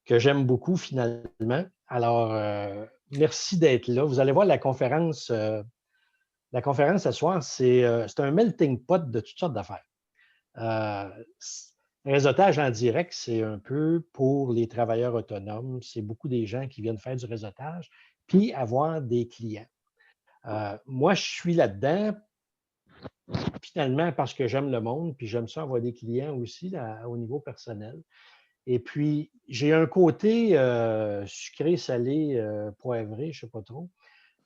que j'aime beaucoup finalement. Alors, merci d'être là. Vous allez voir la conférence ce soir, c'est un melting pot de toutes sortes d'affaires. Réseautage en direct, c'est un peu pour les travailleurs autonomes. C'est beaucoup des gens qui viennent faire du réseautage, puis avoir des clients. Moi, je suis là-dedans finalement parce que j'aime le monde, puis j'aime ça avoir des clients aussi là, au niveau personnel. Et puis, j'ai un côté sucré, salé, poivré, je ne sais pas trop.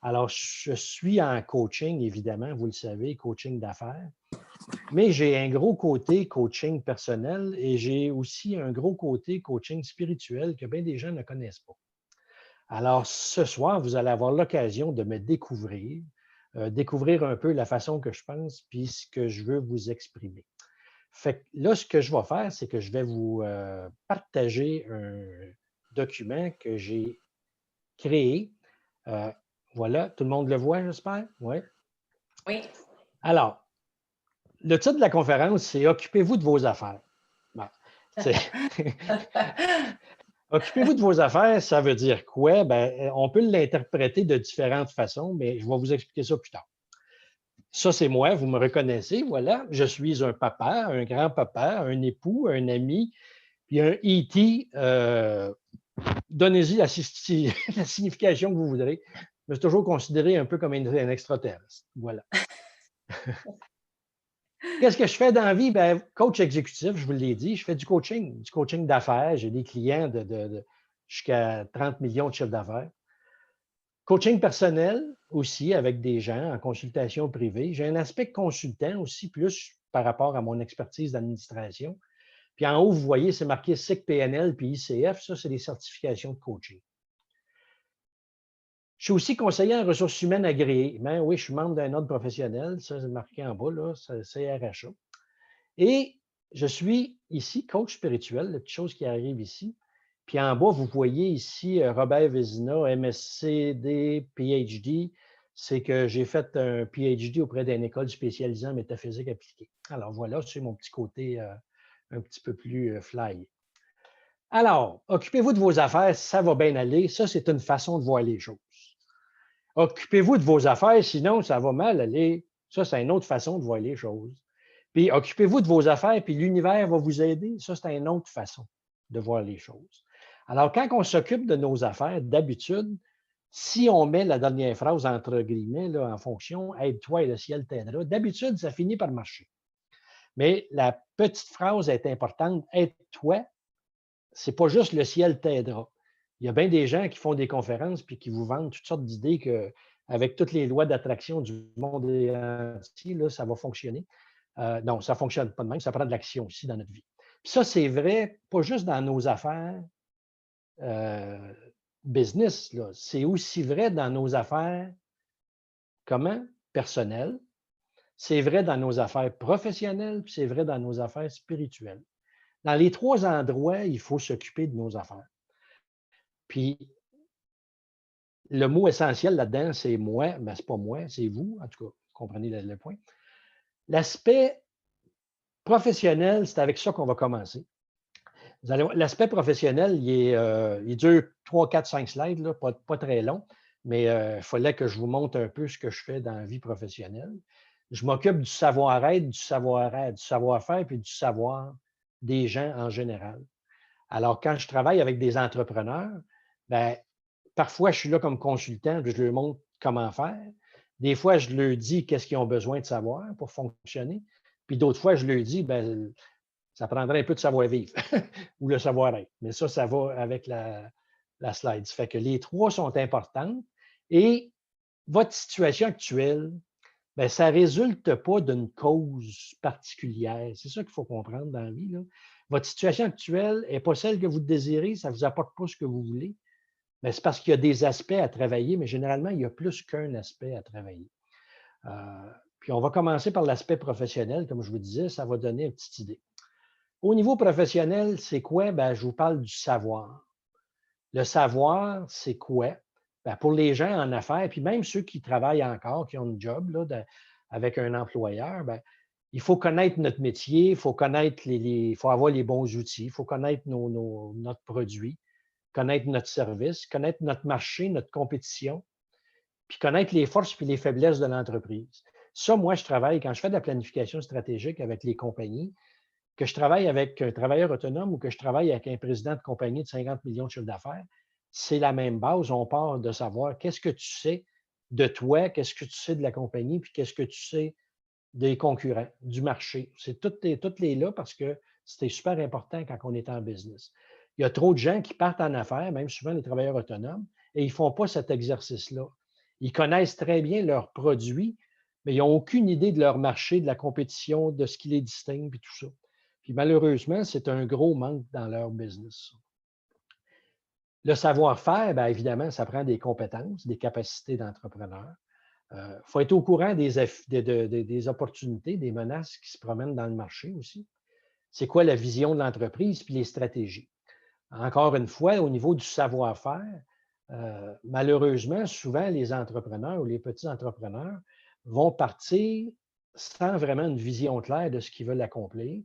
Alors, je suis en coaching, évidemment, vous le savez, coaching d'affaires. Mais j'ai un gros côté coaching personnel et j'ai aussi un gros côté coaching spirituel que bien des gens ne connaissent pas. Alors, ce soir, vous allez avoir l'occasion de me découvrir un peu la façon que je pense puis ce que je veux vous exprimer. Fait que là, ce que je vais faire, c'est que je vais vous partager un document que j'ai créé. Euh, voilà, tout le monde le voit, j'espère? Oui. Oui. Alors, le titre de la conférence, c'est Occupez-vous de vos affaires. Bon, Occupez-vous de vos affaires, ça veut dire quoi? Ben, on peut l'interpréter de différentes façons, mais je vais vous expliquer ça plus tard. Ça, c'est moi, vous me reconnaissez, voilà. Je suis un papa, un grand-papa, un époux, un ami, puis un E.T. Donnez-y la signification que vous voudrez. Je me suis toujours considéré un peu comme un extraterrestre. Voilà. Qu'est-ce que je fais dans la vie? Ben, coach exécutif, je vous l'ai dit, je fais du coaching d'affaires. J'ai des clients de jusqu'à 30 millions de chiffres d'affaires. Coaching personnel aussi avec des gens en consultation privée. J'ai un aspect consultant aussi, plus par rapport à mon expertise d'administration. Puis en haut, vous voyez, c'est marqué SIC, PNL puis ICF. Ça, c'est des certifications de coaching. Je suis aussi conseiller en ressources humaines agréées. Ben oui, je suis membre d'un ordre professionnel. Ça, c'est marqué en bas, là, c'est CRHA. Et je suis ici coach spirituel, la petite chose qui arrive ici. Puis en bas, vous voyez ici Robert Vézina, MSCD, PhD. C'est que j'ai fait un PhD auprès d'une école spécialisée en métaphysique appliquée. Alors voilà, c'est mon petit côté un petit peu plus fly. Alors, occupez-vous de vos affaires, ça va bien aller. Ça, c'est une façon de voir les choses. Occupez-vous de vos affaires, sinon ça va mal aller. Ça, c'est une autre façon de voir les choses. Puis occupez-vous de vos affaires, puis l'univers va vous aider. Ça, c'est une autre façon de voir les choses. Alors, quand on s'occupe de nos affaires, d'habitude, si on met la dernière phrase entre guillemets là, en fonction, aide-toi et le ciel t'aidera, d'habitude, ça finit par marcher. Mais la petite phrase est importante, aide-toi, c'est pas juste le ciel t'aidera. Il y a bien des gens qui font des conférences puis qui vous vendent toutes sortes d'idées qu'avec toutes les lois d'attraction du monde entier, là, ça va fonctionner. Non, ça ne fonctionne pas de même, ça prend de l'action aussi dans notre vie. Puis ça, c'est vrai, pas juste dans nos affaires euh, business, là, c'est aussi vrai dans nos affaires, comment? Personnelles. C'est vrai dans nos affaires professionnelles, puis c'est vrai dans nos affaires spirituelles. Dans les trois endroits, il faut s'occuper de nos affaires. Puis le mot essentiel là-dedans, c'est moi, mais ce n'est pas moi, c'est vous. En tout cas, vous comprenez le point. L'aspect professionnel, c'est avec ça qu'on va commencer. Vous allez voir, l'aspect professionnel, il dure 3, 4, 5 slides, là, pas très long, mais il fallait que je vous montre un peu ce que je fais dans la vie professionnelle. Je m'occupe du savoir-être, du savoir-faire, puis du savoir des gens en général. Alors, quand je travaille avec des entrepreneurs, ben, parfois, je suis là comme consultant, puis je leur montre comment faire. Des fois, je leur dis qu'est-ce qu'ils ont besoin de savoir pour fonctionner. Puis d'autres fois, je leur dis, ben, ça prendrait un peu de savoir-vivre ou le savoir-être. Mais ça va avec la slide. Ça fait que les trois sont importantes. Et votre situation actuelle, ben, ça ne résulte pas d'une cause particulière. C'est ça qu'il faut comprendre dans la vie, là. Votre situation actuelle n'est pas celle que vous désirez, ça ne vous apporte pas ce que vous voulez. Mais c'est parce qu'il y a des aspects à travailler, mais généralement, il y a plus qu'un aspect à travailler. Euh, puis on va commencer par l'aspect professionnel, comme je vous disais, ça va donner une petite idée. Au niveau professionnel, c'est quoi? Ben, je vous parle du savoir. Le savoir, c'est quoi? Ben, pour les gens en affaires, puis même ceux qui travaillent encore, qui ont un job là, avec un employeur, ben, Il faut connaître notre métier, il faut connaître il faut avoir les bons outils, il faut connaître notre produit, connaître notre service, connaître notre marché, notre compétition, puis connaître les forces puis les faiblesses de l'entreprise. Ça, moi, je travaille, quand je fais de la planification stratégique avec les compagnies, que je travaille avec un travailleur autonome ou que je travaille avec un président de compagnie de 50 millions de chiffre d'affaires, c'est la même base. On part de savoir qu'est-ce que tu sais de toi, qu'est-ce que tu sais de la compagnie, puis qu'est-ce que tu sais des concurrents, du marché. C'est toutes les là parce que c'était super important quand on est en business. Il y a trop de gens qui partent en affaires, même souvent les travailleurs autonomes, et ils ne font pas cet exercice-là. Ils connaissent très bien leurs produits, mais ils n'ont aucune idée de leur marché, de la compétition, de ce qui les distingue, puis tout ça. Puis malheureusement, c'est un gros manque dans leur business. Le savoir-faire, bien évidemment, ça prend des compétences, des capacités d'entrepreneur. Il faut être au courant des opportunités, des menaces qui se promènent dans le marché aussi. C'est quoi la vision de l'entreprise puis les stratégies. Encore une fois, au niveau du savoir-faire, malheureusement, souvent les entrepreneurs ou les petits entrepreneurs vont partir sans vraiment une vision claire de ce qu'ils veulent accomplir.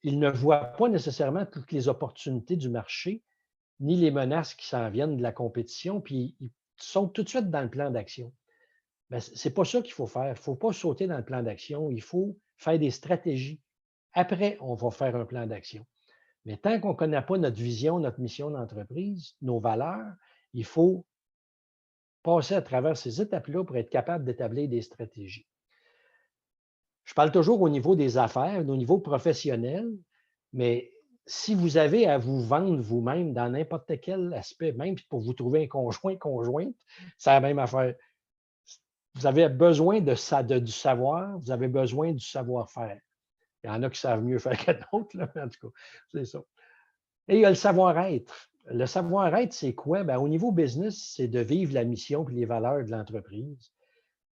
Ils ne voient pas nécessairement toutes les opportunités du marché, ni les menaces qui s'en viennent de la compétition, puis ils sont tout de suite dans le plan d'action. Ben, ce n'est pas ça qu'il faut faire. Il ne faut pas sauter dans le plan d'action. Il faut faire des stratégies. Après, on va faire un plan d'action. Mais tant qu'on ne connaît pas notre vision, notre mission d'entreprise, nos valeurs, il faut passer à travers ces étapes-là pour être capable d'établir des stratégies. Je parle toujours au niveau des affaires, au niveau professionnel, mais si vous avez à vous vendre vous-même dans n'importe quel aspect, même pour vous trouver un conjoint, conjointe, c'est la même affaire. Vous avez besoin du savoir, vous avez besoin du savoir-faire. Il y en a qui savent mieux faire que d'autres, là, mais en tout cas, c'est ça. Et il y a le savoir-être. Le savoir-être, c'est quoi? Bien, au niveau business, c'est de vivre la mission et les valeurs de l'entreprise.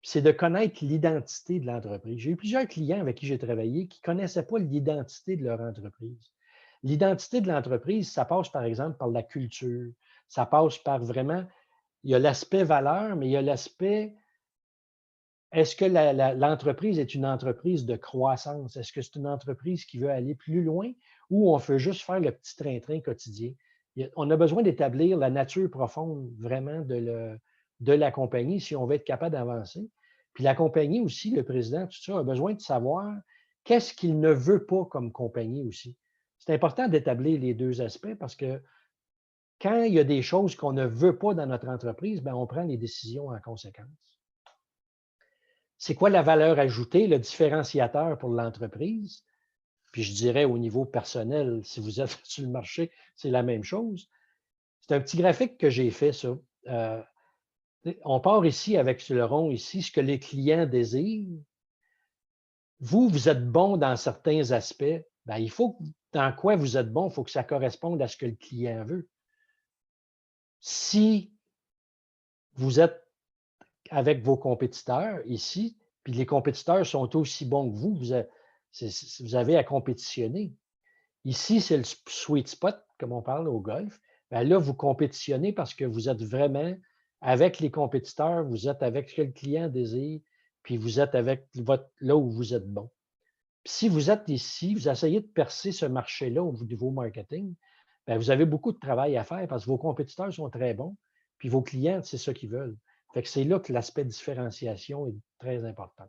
C'est de connaître l'identité de l'entreprise. J'ai eu plusieurs clients avec qui j'ai travaillé qui ne connaissaient pas l'identité de leur entreprise. L'identité de l'entreprise, ça passe par exemple par la culture. Ça passe par vraiment, il y a l'aspect valeur, mais il y a l'aspect. Est-ce que l'entreprise est une entreprise de croissance? Est-ce que c'est une entreprise qui veut aller plus loin ou on veut juste faire le petit train-train quotidien? On a besoin d'établir la nature profonde vraiment de la compagnie si on veut être capable d'avancer. Puis la compagnie aussi, le président, tout ça, a besoin de savoir qu'est-ce qu'il ne veut pas comme compagnie aussi. C'est important d'établir les deux aspects parce que quand il y a des choses qu'on ne veut pas dans notre entreprise, bien, on prend les décisions en conséquence. C'est quoi la valeur ajoutée, le différenciateur pour l'entreprise? Puis je dirais au niveau personnel, si vous êtes sur le marché, c'est la même chose. C'est un petit graphique que j'ai fait, ça. Euh, on part ici avec sur le rond, ici, ce que les clients désirent. Vous êtes bon dans certains aspects. Bien, il faut, dans quoi vous êtes bon, il faut que ça corresponde à ce que le client veut. Si vous êtes avec vos compétiteurs ici, puis les compétiteurs sont aussi bons que vous avez à compétitionner. Ici, c'est le sweet spot, comme on parle au golf. Bien là, vous compétitionnez parce que vous êtes vraiment avec les compétiteurs, vous êtes avec ce que le client désire, puis vous êtes avec là où vous êtes bon. Puis si vous êtes ici, vous essayez de percer ce marché-là au niveau marketing, bien, vous avez beaucoup de travail à faire parce que vos compétiteurs sont très bons, puis vos clients, c'est ça qu'ils veulent. Fait que c'est là que l'aspect différenciation est très important.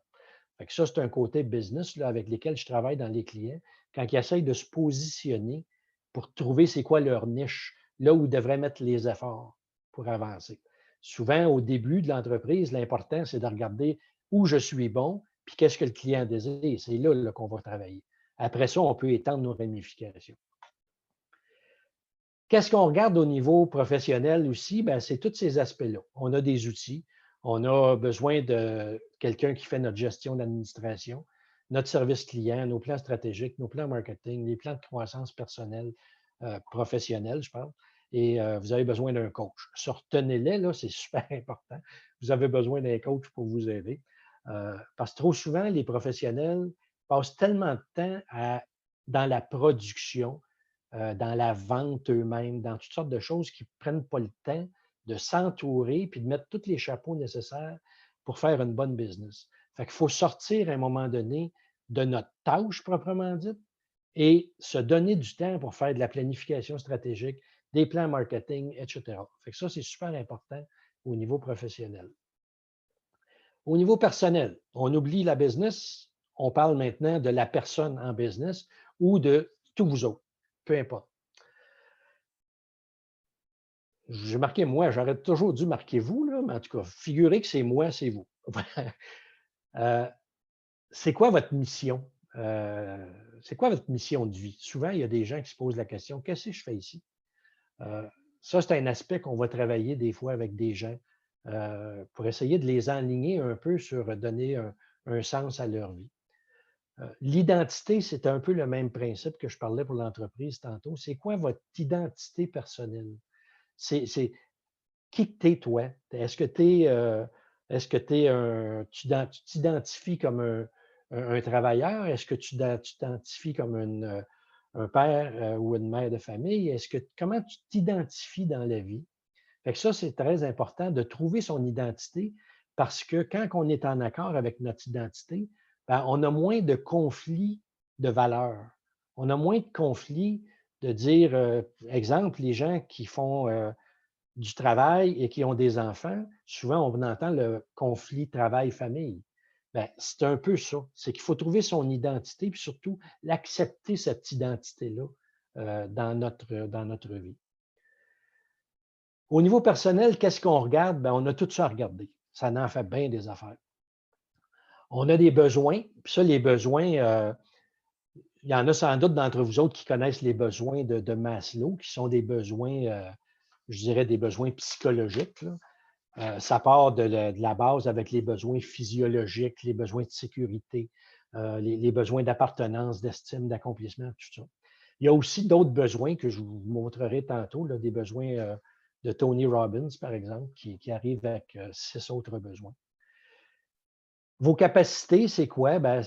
Fait que ça, c'est un côté business là, avec lequel je travaille dans les clients, quand ils essayent de se positionner pour trouver c'est quoi leur niche, là où ils devraient mettre les efforts pour avancer. Souvent, au début de l'entreprise, l'important, c'est de regarder où je suis bon, puis qu'est-ce que le client désire. C'est là qu'on va travailler. Après ça, on peut étendre nos ramifications. Qu'est-ce qu'on regarde au niveau professionnel aussi? Ben, c'est tous ces aspects-là. On a des outils. On a besoin de quelqu'un qui fait notre gestion d'administration, notre service client, nos plans stratégiques, nos plans marketing, les plans de croissance personnelle, professionnelle, je parle. Et vous avez besoin d'un coach. Ça, retenez-les, là, c'est super important. Vous avez besoin d'un coach pour vous aider. Parce que trop souvent, les professionnels passent tellement de temps dans la production, dans la vente eux-mêmes, dans toutes sortes de choses qui ne prennent pas le temps de s'entourer puis de mettre tous les chapeaux nécessaires pour faire une bonne business. Fait qu'il faut sortir à un moment donné de notre tâche proprement dite et se donner du temps pour faire de la planification stratégique, des plans marketing, etc. Fait que ça, c'est super important au niveau professionnel. Au niveau personnel, on oublie la business, on parle maintenant de la personne en business ou de tous vous autres, peu importe. J'ai marqué moi, j'aurais toujours dû marquer vous, là, mais en tout cas, figurez que c'est moi, c'est vous. Euh, c'est quoi votre mission? C'est quoi votre mission de vie? Souvent, il y a des gens qui se posent la question, qu'est-ce que je fais ici? Euh, Ça, c'est un aspect qu'on va travailler des fois avec des gens pour essayer de les enligner un peu sur donner un sens à leur vie. L'identité, c'est un peu le même principe que je parlais pour l'entreprise tantôt. C'est quoi votre identité personnelle? C'est qui que t'es, toi? Est-ce que tu tu t'identifies comme un travailleur? Est-ce que tu t'identifies comme un père ou une mère de famille? Comment tu t'identifies dans la vie? Fait que ça, c'est très important de trouver son identité parce que quand on est en accord avec notre identité, ben, on a moins de conflits de valeurs. On a moins de conflits de dire, exemple, les gens qui font du travail et qui ont des enfants, souvent on entend le conflit travail-famille. Ben, c'est un peu ça. C'est qu'il faut trouver son identité, puis surtout l'accepter, cette identité-là, dans notre vie. Au niveau personnel, qu'est-ce qu'on regarde? Ben, on a tout ça à regarder. Ça en fait bien des affaires. On a des besoins, puis ça, les besoins, il y en a sans doute d'entre vous autres qui connaissent les besoins de Maslow, qui sont des besoins, je dirais, des besoins psychologiques, là. Ça part de la base avec les besoins physiologiques, les besoins de sécurité, les besoins d'appartenance, d'estime, d'accomplissement, tout ça. Il y a aussi d'autres besoins que je vous montrerai tantôt, là, des besoins de Tony Robbins, par exemple, qui arrivent avec 6 autres besoins. Vos capacités, c'est quoi? Ben,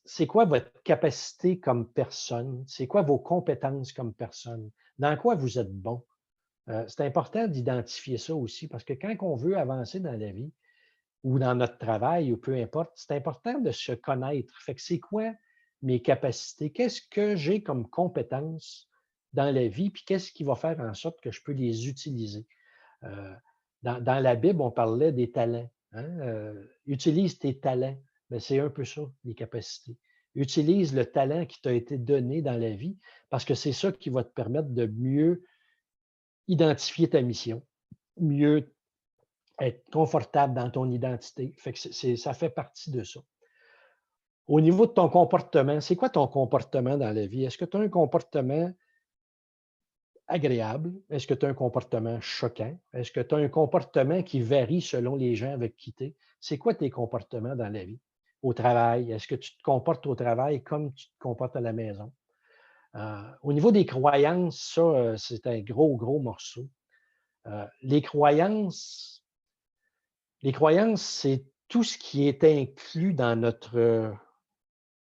c'est quoi votre capacité comme personne? C'est quoi vos compétences comme personne? Dans quoi vous êtes bon? C'est important d'identifier ça aussi parce que quand on veut avancer dans la vie ou dans notre travail ou peu importe, c'est important de se connaître. Fait que c'est quoi mes capacités? Qu'est-ce que j'ai comme compétences dans la vie? Puis qu'est-ce qui va faire en sorte que je peux les utiliser? Euh, dans la Bible, on parlait des talents. Hein? Utilise tes talents. Mais c'est un peu ça, les capacités. Utilise le talent qui t'a été donné dans la vie parce que c'est ça qui va te permettre de mieux identifier ta mission, mieux être confortable dans ton identité. Fait que ça fait partie de ça. Au niveau de ton comportement, c'est quoi ton comportement dans la vie? Est-ce que tu as un comportement agréable? Est-ce que tu as un comportement choquant? Est-ce que tu as un comportement qui varie selon les gens avec qui tu es? C'est quoi tes comportements dans la vie? Au travail, est-ce que tu te comportes au travail comme tu te comportes à la maison? Au niveau des croyances, ça, c'est un gros, gros morceau. Euh, les croyances, les croyances, c'est tout ce qui est inclus dans notre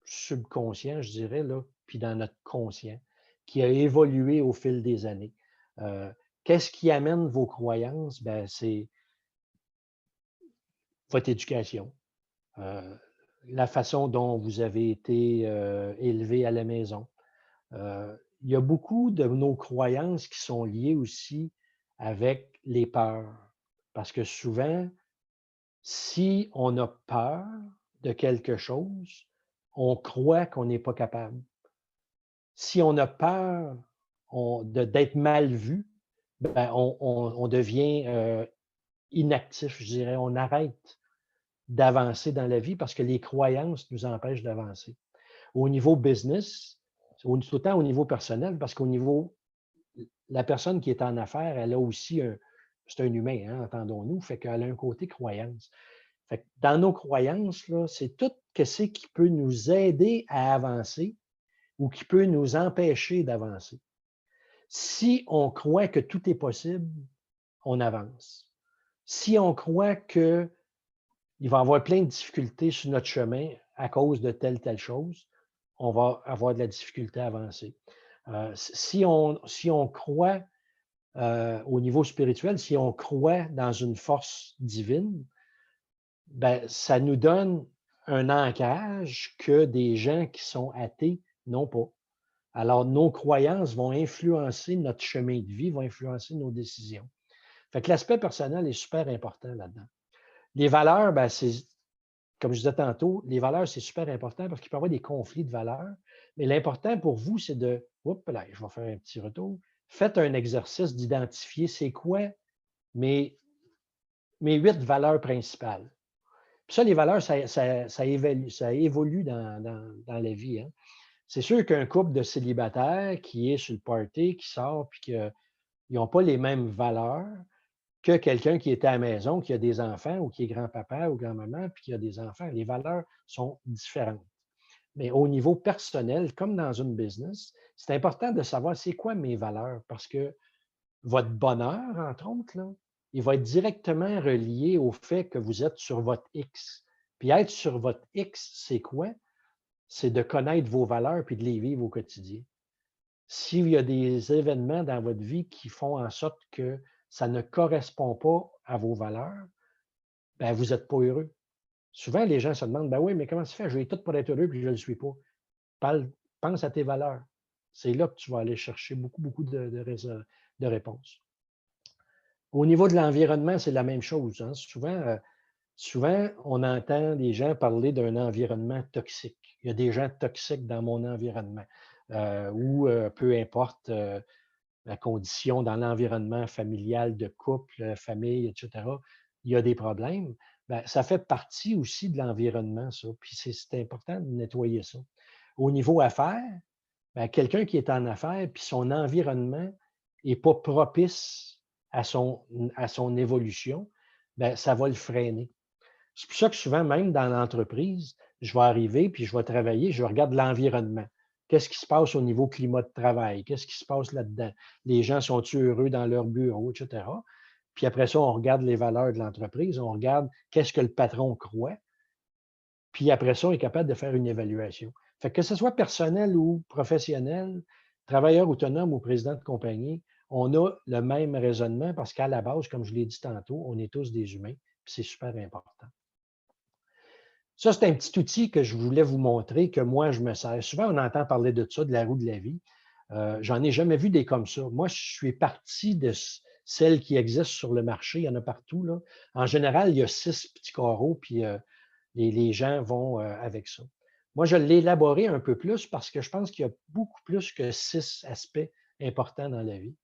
subconscient, je dirais, là, puis dans notre conscient, qui a évolué au fil des années. Euh, Qu'est-ce qui amène vos croyances? Ben, c'est votre éducation, euh, la façon dont vous avez été élevé à la maison. Il y a beaucoup de nos croyances qui sont liées aussi avec les peurs. Parce que souvent, si on a peur de quelque chose, on croit qu'on n'est pas capable. Si on a peur d'être mal vu, ben, on devient inactif, je dirais. On arrête d'avancer dans la vie parce que les croyances nous empêchent d'avancer. Au niveau business, autant au niveau personnel, parce qu'au niveau, la personne qui est en affaires, elle a aussi c'est un humain, hein, entendons-nous, fait qu'elle a un côté croyance. Fait que dans nos croyances, là, c'est tout ce qui peut nous aider à avancer ou qui peut nous empêcher d'avancer. Si on croit que tout est possible, on avance. Si on croit qu'il va y avoir plein de difficultés sur notre chemin à cause de telle chose, on va avoir de la difficulté à avancer. Si on croit au niveau spirituel, si on croit dans une force divine, ben, ça nous donne un ancrage que des gens qui sont athées n'ont pas. Alors, nos croyances vont influencer notre chemin de vie, vont influencer nos décisions. Fait que l'aspect personnel est super important là-dedans. Les valeurs, ben, c'est, comme je disais tantôt, les valeurs, c'est super important parce qu'il peut y avoir des conflits de valeurs. Mais l'important pour vous, c'est de, oups, là, je vais faire un petit retour. Faites un exercice d'identifier c'est quoi mes, mes 8 valeurs principales. Puis ça, les valeurs, ça évolue dans la vie, hein. C'est sûr qu'un couple de célibataires qui est sur le party, qui sort, puis qu'ils n'ont pas les mêmes valeurs que quelqu'un qui est à la maison, qui a des enfants ou qui est grand-papa ou grand-maman, puis qui a des enfants. Les valeurs sont différentes. Mais au niveau personnel, comme dans une business, c'est important de savoir c'est quoi mes valeurs parce que votre bonheur, entre autres, là, il va être directement relié au fait que vous êtes sur votre X. Puis être sur votre X, c'est quoi? C'est de connaître vos valeurs puis de les vivre au quotidien. S'il y a des événements dans votre vie qui font en sorte que ça ne correspond pas à vos valeurs, ben vous n'êtes pas heureux. Souvent, les gens se demandent, ben oui, mais comment ça fait? J'ai tout pour être heureux puis je ne le suis pas. Pense à tes valeurs. C'est là que tu vas aller chercher beaucoup, beaucoup de réponses. Au niveau de l'environnement, c'est la même chose, hein. Souvent, on entend des gens parler d'un environnement toxique. Il y a des gens toxiques dans mon environnement ou peu importe la condition dans l'environnement familial de couple, famille, etc. Il y a des problèmes. Ben, ça fait partie aussi de l'environnement, ça. Puis c'est important de nettoyer ça. Au niveau affaires, ben, quelqu'un qui est en affaires, puis son environnement n'est pas propice à son évolution, ben, ça va le freiner. C'est pour ça que souvent, même dans l'entreprise, je vais arriver, puis je vais travailler, je regarde l'environnement. Qu'est-ce qui se passe au niveau climat de travail? Qu'est-ce qui se passe là-dedans? Les gens sont-ils heureux dans leur bureau, etc. Puis après ça, on regarde les valeurs de l'entreprise, on regarde qu'est-ce que le patron croit. Puis après ça, on est capable de faire une évaluation. Fait que ce soit personnel ou professionnel, travailleur autonome ou président de compagnie, on a le même raisonnement parce qu'à la base, comme je l'ai dit tantôt, on est tous des humains, puis c'est super important. Ça, c'est un petit outil que je voulais vous montrer, que moi, je me sers. Souvent, on entend parler de ça, de la roue de la vie. J'en ai jamais vu des comme ça. Moi, je suis parti de celles qui existent sur le marché. Il y en a partout, là. En général, il y a 6 petits carreaux, puis les gens vont avec ça. Moi, je l'ai élaboré un peu plus parce que je pense qu'il y a beaucoup plus que 6 aspects importants dans la vie.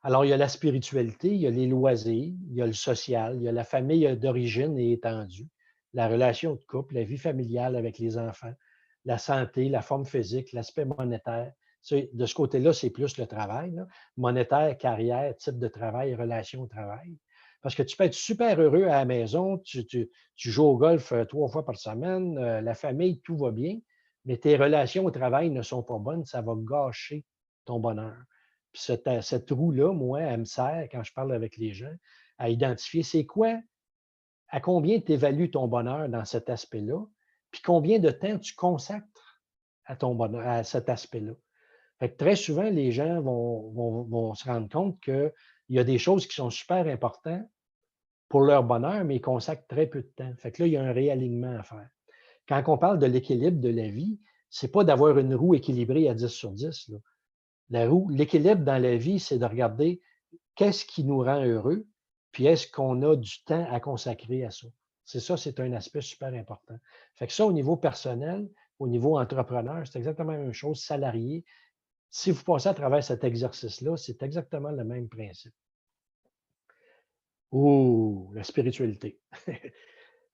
Alors, il y a la spiritualité, il y a les loisirs, il y a le social, il y a la famille d'origine et étendue, la relation de couple, la vie familiale avec les enfants, la santé, la forme physique, l'aspect monétaire. De ce côté-là, c'est plus le travail, là. Monétaire, carrière, type de travail, relation au travail. Parce que tu peux être super heureux à la maison, tu joues au golf 3 fois par semaine, la famille, tout va bien, mais tes relations au travail ne sont pas bonnes, ça va gâcher ton bonheur. Puis cette roue-là, moi, elle me sert, quand je parle avec les gens, à identifier c'est quoi, à combien tu évalues ton bonheur dans cet aspect-là, puis combien de temps tu consacres à ton bonheur, à cet aspect-là. Fait que très souvent, les gens vont se rendre compte qu'il y a des choses qui sont super importantes pour leur bonheur, mais ils consacrent très peu de temps. Fait que là, il y a un réalignement à faire. Quand on parle de l'équilibre de la vie, c'est pas d'avoir une roue équilibrée à 10 sur 10, là. L'équilibre dans la vie, c'est de regarder qu'est-ce qui nous rend heureux, puis est-ce qu'on a du temps à consacrer à ça. C'est ça, c'est un aspect super important. Fait que ça, au niveau personnel, au niveau entrepreneur, c'est exactement la même chose, salarié. Si vous passez à travers cet exercice-là, c'est exactement le même principe. Oh, la spiritualité.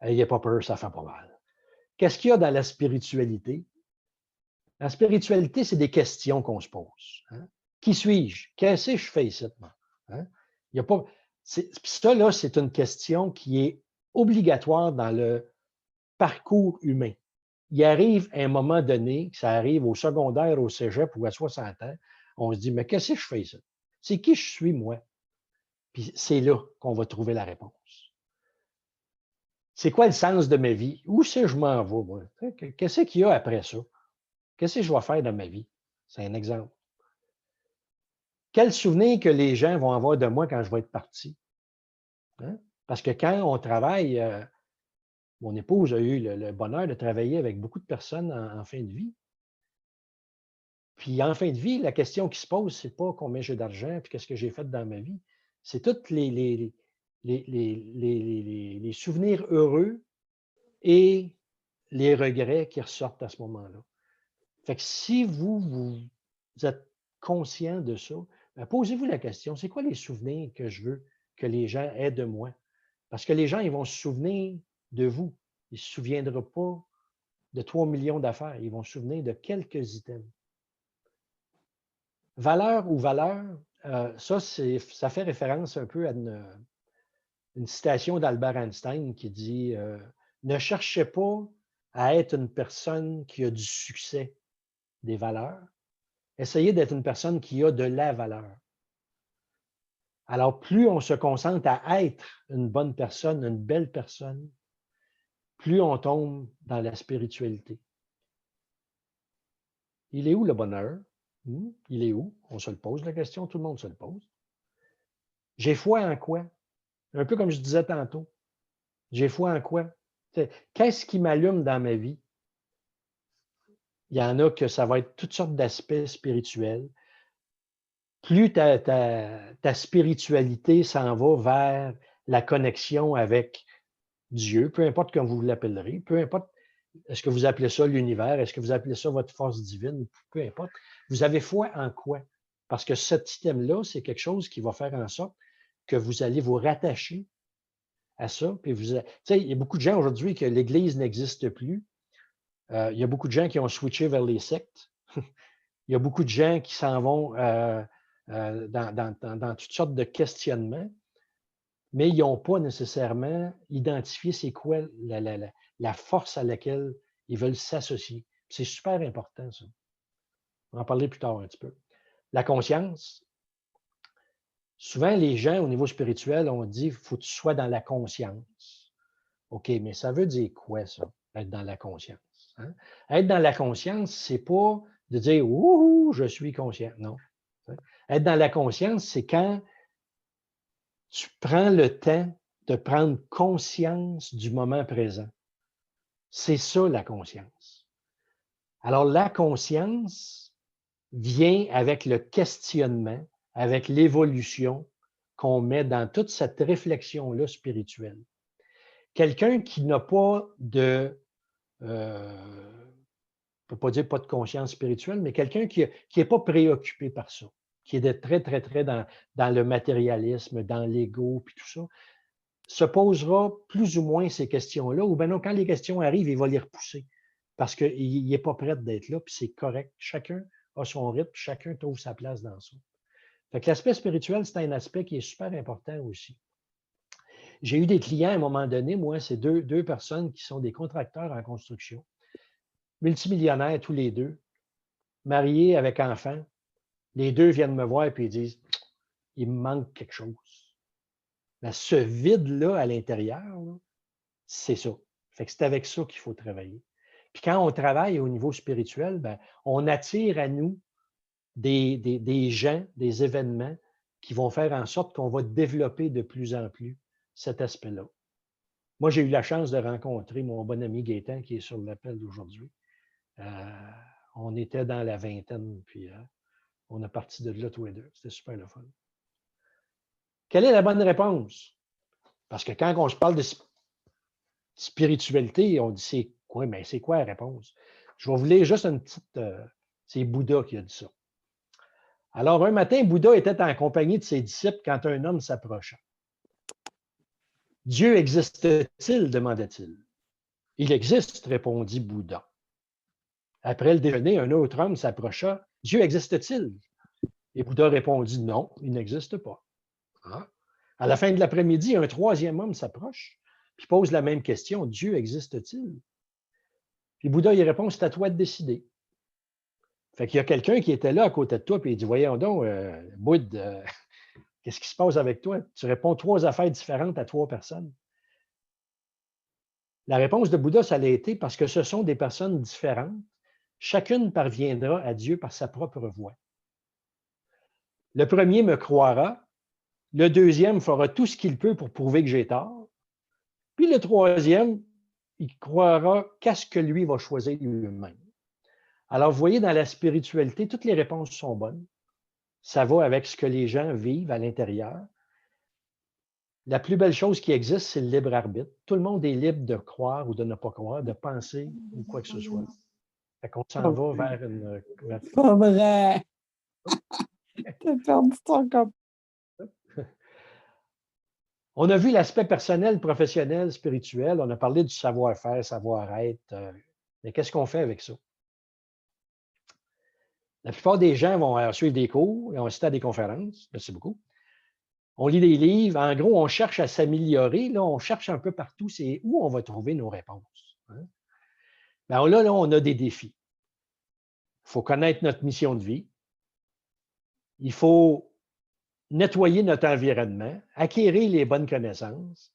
Ayez pas peur, ça fait pas mal. Qu'est-ce qu'il y a dans la spiritualité? La spiritualité, c'est des questions qu'on se pose, hein. Qui suis-je? Qu'est-ce que je fais ici, moi? Hein? Il y a pas, ça, là, c'est une question qui est obligatoire dans le parcours humain. Il arrive à un moment donné, que ça arrive au secondaire, au cégep ou à 60 ans, on se dit, mais qu'est-ce que je fais ici? C'est qui je suis, moi? Puis c'est là qu'on va trouver la réponse. C'est quoi le sens de ma vie? Où c'est que je m'en vais, moi? Qu'est-ce qu'il y a après ça? Qu'est-ce que je vais faire dans ma vie? C'est un exemple. Quel souvenir que les gens vont avoir de moi quand je vais être parti? Hein? Parce que quand on travaille, Mon épouse a eu le bonheur de travailler avec beaucoup de personnes en fin de vie. Puis en fin de vie, la question qui se pose, c'est pas combien j'ai d'argent, puis qu'est-ce que j'ai fait dans ma vie. C'est tous les souvenirs heureux et les regrets qui ressortent à ce moment-là. Fait que si vous êtes conscient de ça, ben, posez-vous la question, c'est quoi les souvenirs que je veux que les gens aient de moi? Parce que les gens, ils vont se souvenir de vous. Ils ne se souviendront pas de 3 millions d'affaires. Ils vont se souvenir de quelques items. Valeur ou valeur, ça fait référence un peu à une citation d'Albert Einstein qui dit ne cherchez pas à être une personne qui a du succès, des valeurs. Essayez d'être une personne qui a de la valeur. Alors, plus on se concentre à être une bonne personne, une belle personne, plus on tombe dans la spiritualité. Il est où le bonheur? Il est où? On se le pose la question, tout le monde se le pose. J'ai foi en quoi? Un peu comme je disais tantôt. J'ai foi en quoi? Qu'est-ce qui m'allume dans ma vie? Il y en a que ça va être toutes sortes d'aspects spirituels. Plus ta spiritualité s'en va vers la connexion avec Dieu, peu importe comment vous l'appellerez, peu importe, est-ce que vous appelez ça l'univers, est-ce que vous appelez ça votre force divine, peu importe, vous avez foi en quoi? Parce que cet système-là, c'est quelque chose qui va faire en sorte que vous allez vous rattacher à ça. Puis il y a beaucoup de gens aujourd'hui que l'Église n'existe plus. Il y a beaucoup de gens qui ont switché vers les sectes. Il y a beaucoup de gens qui s'en vont dans toutes sortes de questionnements, mais ils n'ont pas nécessairement identifié c'est quoi la force à laquelle ils veulent s'associer. C'est super important, ça. On va en parler plus tard un petit peu. La conscience. Souvent, les gens, au niveau spirituel, on dit qu'il faut que tu sois dans la conscience. OK, mais ça veut dire quoi, ça, être dans la conscience? Hein? Être dans la conscience, c'est pas de dire ouh, je suis conscient. Non. Être dans la conscience, c'est quand tu prends le temps de prendre conscience du moment présent. C'est ça, la conscience. Alors, la conscience vient avec le questionnement, avec l'évolution qu'on met dans toute cette réflexion-là spirituelle. Quelqu'un qui n'a pas de, je ne peux pas dire pas de conscience spirituelle, mais quelqu'un qui n'est pas préoccupé par ça, qui est de très, très, très dans le matérialisme, dans l'ego, puis tout ça, se posera plus ou moins ces questions-là, ou bien non, quand les questions arrivent, il va les repousser parce qu'il n'est pas prêt d'être là, puis c'est correct. Chacun a son rythme, chacun trouve sa place dans ça. Fait que l'aspect spirituel, c'est un aspect qui est super important aussi. J'ai eu des clients à un moment donné, moi, c'est deux personnes qui sont des contracteurs en construction, multimillionnaires tous les deux, mariés avec enfants. Les deux viennent me voir et ils disent il me manque quelque chose. Mais ce vide-là à l'intérieur, c'est ça. Fait que c'est avec ça qu'il faut travailler. Puis quand on travaille au niveau spirituel, ben, on attire à nous des gens, des événements qui vont faire en sorte qu'on va développer de plus en plus cet aspect-là. Moi, j'ai eu la chance de rencontrer mon bon ami Gaétan qui est sur l'appel d'aujourd'hui. On était dans la vingtaine, puis on est parti de là tous les deux. C'était super le fun. Quelle est la bonne réponse? Parce que quand on se parle de spiritualité, on dit c'est quoi? Mais c'est quoi la réponse? Je vais vous lire juste une petite. C'est Bouddha qui a dit ça. Alors, un matin, Bouddha était en compagnie de ses disciples quand un homme s'approcha. Dieu existe-t-il? Demanda-t-il. Il existe, répondit Bouddha. Après le déjeuner, un autre homme s'approcha. Dieu existe-t-il? Et Bouddha répondit non, il n'existe pas. Ah. À la fin de l'après-midi, un troisième homme s'approche puis pose la même question. Dieu existe-t-il? Puis Bouddha y répond, c'est à toi de décider. Fait qu'il y a quelqu'un qui était là à côté de toi, puis il dit, voyons donc, Bouddha, qu'est-ce qui se passe avec toi? Tu réponds 3 affaires différentes à 3 personnes. La réponse de Bouddha, ça a été parce que ce sont des personnes différentes. Chacune parviendra à Dieu par sa propre voie. Le premier me croira, le deuxième fera tout ce qu'il peut pour prouver que j'ai tort, puis le troisième, il croira qu'à ce que lui va choisir lui-même. Alors, vous voyez, dans la spiritualité, toutes les réponses sont bonnes. Ça va avec ce que les gens vivent à l'intérieur. La plus belle chose qui existe, c'est le libre arbitre. Tout le monde est libre de croire ou de ne pas croire, de penser ou quoi que ce soit. Fait qu'on s'en va vers une couverture. Pas vrai! T'as perdu ton cop. On a vu l'aspect personnel, professionnel, spirituel. On a parlé du savoir-faire, savoir-être. Mais qu'est-ce qu'on fait avec ça? La plupart des gens vont suivre des cours et on assiste à des conférences. Merci beaucoup. On lit des livres. En gros, on cherche à s'améliorer. Là, on cherche un peu partout. C'est où on va trouver nos réponses. Hein? Ben là, on a des défis. Il faut connaître notre mission de vie. Il faut nettoyer notre environnement, acquérir les bonnes connaissances,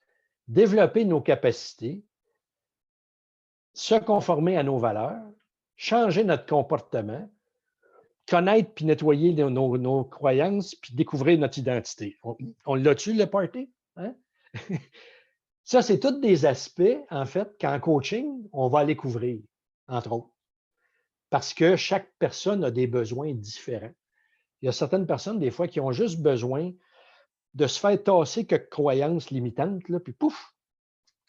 développer nos capacités, se conformer à nos valeurs, changer notre comportement, connaître puis nettoyer nos croyances, puis découvrir notre identité. On l'a-tu, le party? Hein? Ça, c'est tous des aspects, en fait, qu'en coaching, on va aller couvrir, entre autres. Parce que chaque personne a des besoins différents. Il y a certaines personnes, des fois, qui ont juste besoin de se faire tasser quelques croyances limitantes, là, puis pouf,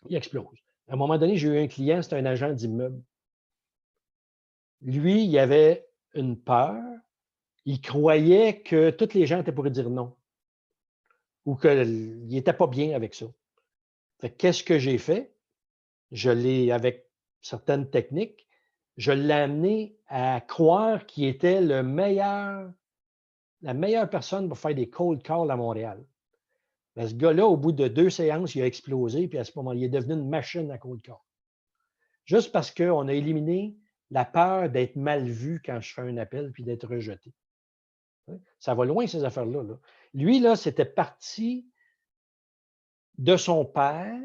il explose. À un moment donné, j'ai eu un client, c'était un agent d'immeuble. Lui, il avait une peur. Il croyait que tous les gens étaient pour lui dire non ou qu'il n'était pas bien avec ça. Fait que qu'est-ce que j'ai fait? Je l'ai, avec certaines techniques, je l'ai amené à croire qu'il était la meilleure personne pour faire des cold calls à Montréal. Ben, ce gars-là, au bout de 2 séances, il a explosé, puis à ce moment-là, il est devenu une machine à cold call. Juste parce qu'on a éliminé la peur d'être mal vu quand je fais un appel puis d'être rejeté. Ça va loin, ces affaires-là. Là. Lui, là, c'était parti de son père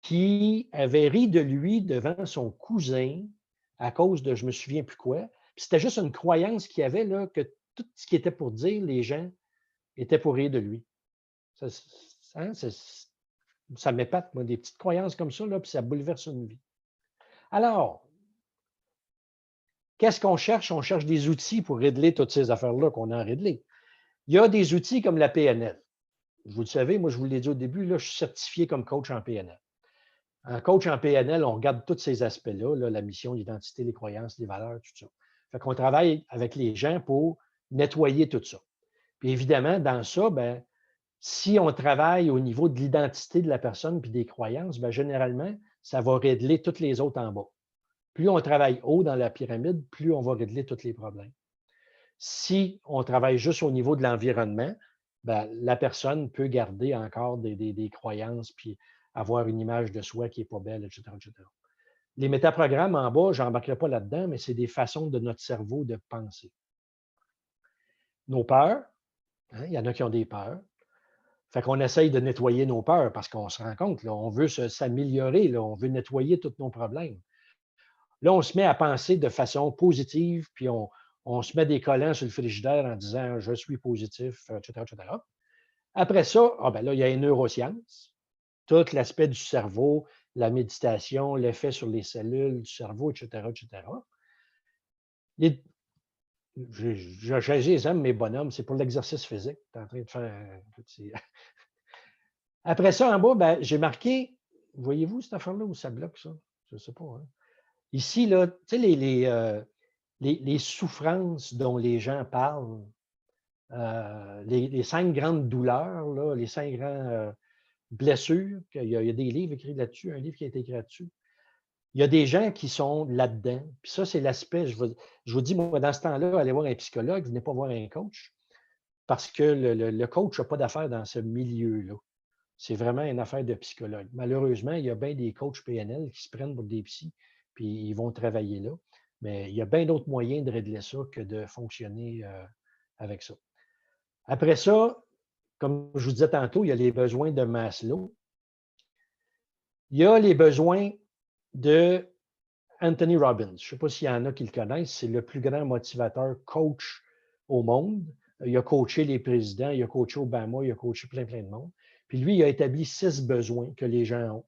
qui avait ri de lui devant son cousin à cause de je me souviens plus quoi. Puis c'était juste une croyance qu'il avait là, que tout ce qui était pour dire, les gens étaient pour rire de lui. Ça, hein, ça m'épate, moi, des petites croyances comme ça, là, puis ça bouleverse une vie. Alors, qu'est-ce qu'on cherche? On cherche des outils pour régler toutes ces affaires-là qu'on a à régler. Il y a des outils comme la PNL. Vous le savez, moi, je vous l'ai dit au début, là, je suis certifié comme coach en PNL. Un coach en PNL, on regarde tous ces aspects-là, là, la mission, l'identité, les croyances, les valeurs, tout ça. Fait qu'on travaille avec les gens pour nettoyer tout ça. Puis évidemment, dans ça, ben, si on travaille au niveau de l'identité de la personne puis des croyances, ben, généralement, ça va régler toutes les autres en bas. Plus on travaille haut dans la pyramide, plus on va régler tous les problèmes. Si on travaille juste au niveau de l'environnement, ben, la personne peut garder encore des croyances puis avoir une image de soi qui n'est pas belle, etc., etc. Les métaprogrammes en bas, je n'embarquerai pas là-dedans, mais c'est des façons de notre cerveau de penser. Nos peurs, hein, il y en a qui ont des peurs. Fait qu'on essaye de nettoyer nos peurs parce qu'on se rend compte, là, on veut s'améliorer, on veut nettoyer tous nos problèmes. Là, on se met à penser de façon positive, puis on se met des collants sur le frigidaire en disant je suis positif, etc., etc. Après ça, ben là, il y a les neurosciences, tout l'aspect du cerveau, la méditation, l'effet sur les cellules du cerveau, etc., etc. Les, je les aime, mes bonhommes, c'est pour l'exercice physique. Tu es en train de faire un petit. Après ça, en bas, ben, j'ai marqué, voyez-vous cette affaire-là où ça bloque ça? Je ne sais pas. Hein? Ici, là, tu sais, les souffrances dont les gens parlent, les 5 grandes douleurs, là, les 5 grandes blessures, il y a des livres écrits là-dessus, un livre qui a été écrit là-dessus. Il y a des gens qui sont là-dedans. Puis ça, c'est l'aspect, je vous dis, moi, dans ce temps-là, allez voir un psychologue, venez pas voir un coach, parce que le coach n'a pas d'affaire dans ce milieu-là. C'est vraiment une affaire de psychologue. Malheureusement, il y a bien des coachs PNL qui se prennent pour des psys, puis ils vont travailler là. Mais il y a bien d'autres moyens de régler ça que de fonctionner avec ça. Après ça, comme je vous disais tantôt, il y a les besoins de Maslow. Il y a les besoins de Anthony Robbins. Je ne sais pas s'il y en a qui le connaissent. C'est le plus grand motivateur coach au monde. Il a coaché les présidents, il a coaché Obama, il a coaché plein de monde. Puis lui, il a établi 6 besoins que les gens ont.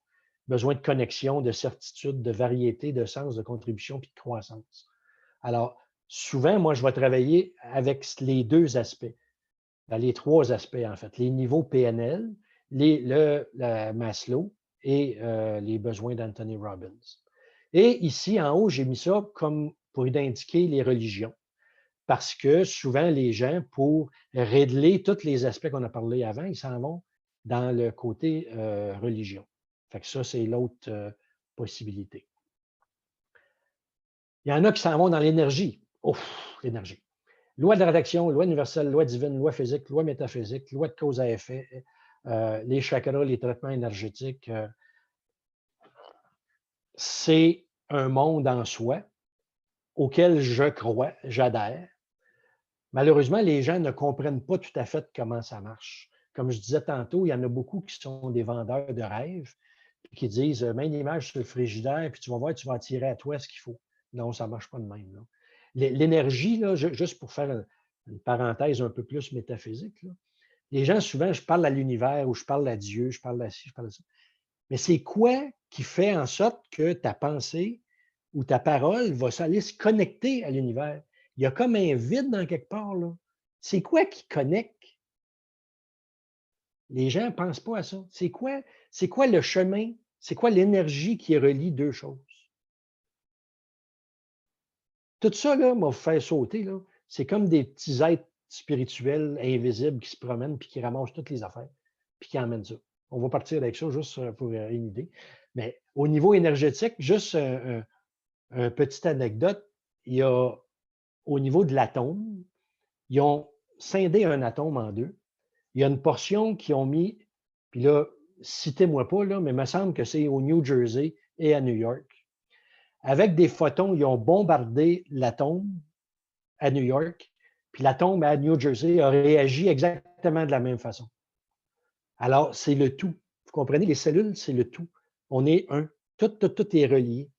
besoin de connexion, de certitude, de variété, de sens, de contribution puis de croissance. Alors, souvent, moi, je vais travailler avec les deux aspects, les trois aspects, en fait, les niveaux PNL, la Maslow et les besoins d'Anthony Robbins. Et ici, en haut, j'ai mis ça comme pour indiquer les religions. Parce que souvent, les gens, pour régler tous les aspects qu'on a parlé avant, ils s'en vont dans le côté religion. Fait que ça, c'est l'autre possibilité. Il y en a qui s'en vont dans l'énergie. Ouf, l'énergie. Loi de la rédaction, loi universelle, loi divine, loi physique, loi métaphysique, loi de cause à effet, les chakras, les traitements énergétiques. C'est un monde en soi auquel je crois, j'adhère. Malheureusement, les gens ne comprennent pas tout à fait comment ça marche. Comme je disais tantôt, il y en a beaucoup qui sont des vendeurs de rêves, qui disent mets une image sur le frigidaire, puis tu vas voir, tu vas attirer à toi ce qu'il faut. Non, ça ne marche pas de même. Là. L'énergie, là, juste pour faire une parenthèse un peu plus métaphysique, là, les gens, souvent, je parle à l'univers ou je parle à Dieu, je parle à ci, je parle à ça. Mais c'est quoi qui fait en sorte que ta pensée ou ta parole va aller se connecter à l'univers? Il y a comme un vide dans quelque part, là. C'est quoi qui connecte? Les gens ne pensent pas à ça. C'est quoi le chemin? C'est quoi l'énergie qui relie deux choses? Tout ça, là, m'a fait sauter, là. C'est comme des petits êtres spirituels invisibles qui se promènent puis qui ramassent toutes les affaires puis qui emmènent ça. On va partir avec ça juste pour une idée. Mais au niveau énergétique, juste une petite anecdote, il y a au niveau de l'atome, ils ont scindé un atome en deux. Il y a une portion qu'ils ont mis, puis là, citez-moi pas, là, mais il me semble que c'est au New Jersey et à New York. Avec des photons, ils ont bombardé l'atome à New York, puis l'atome à New Jersey a réagi exactement de la même façon. Alors, c'est le tout. Vous comprenez, les cellules, c'est le tout. On est un. Tout est relié.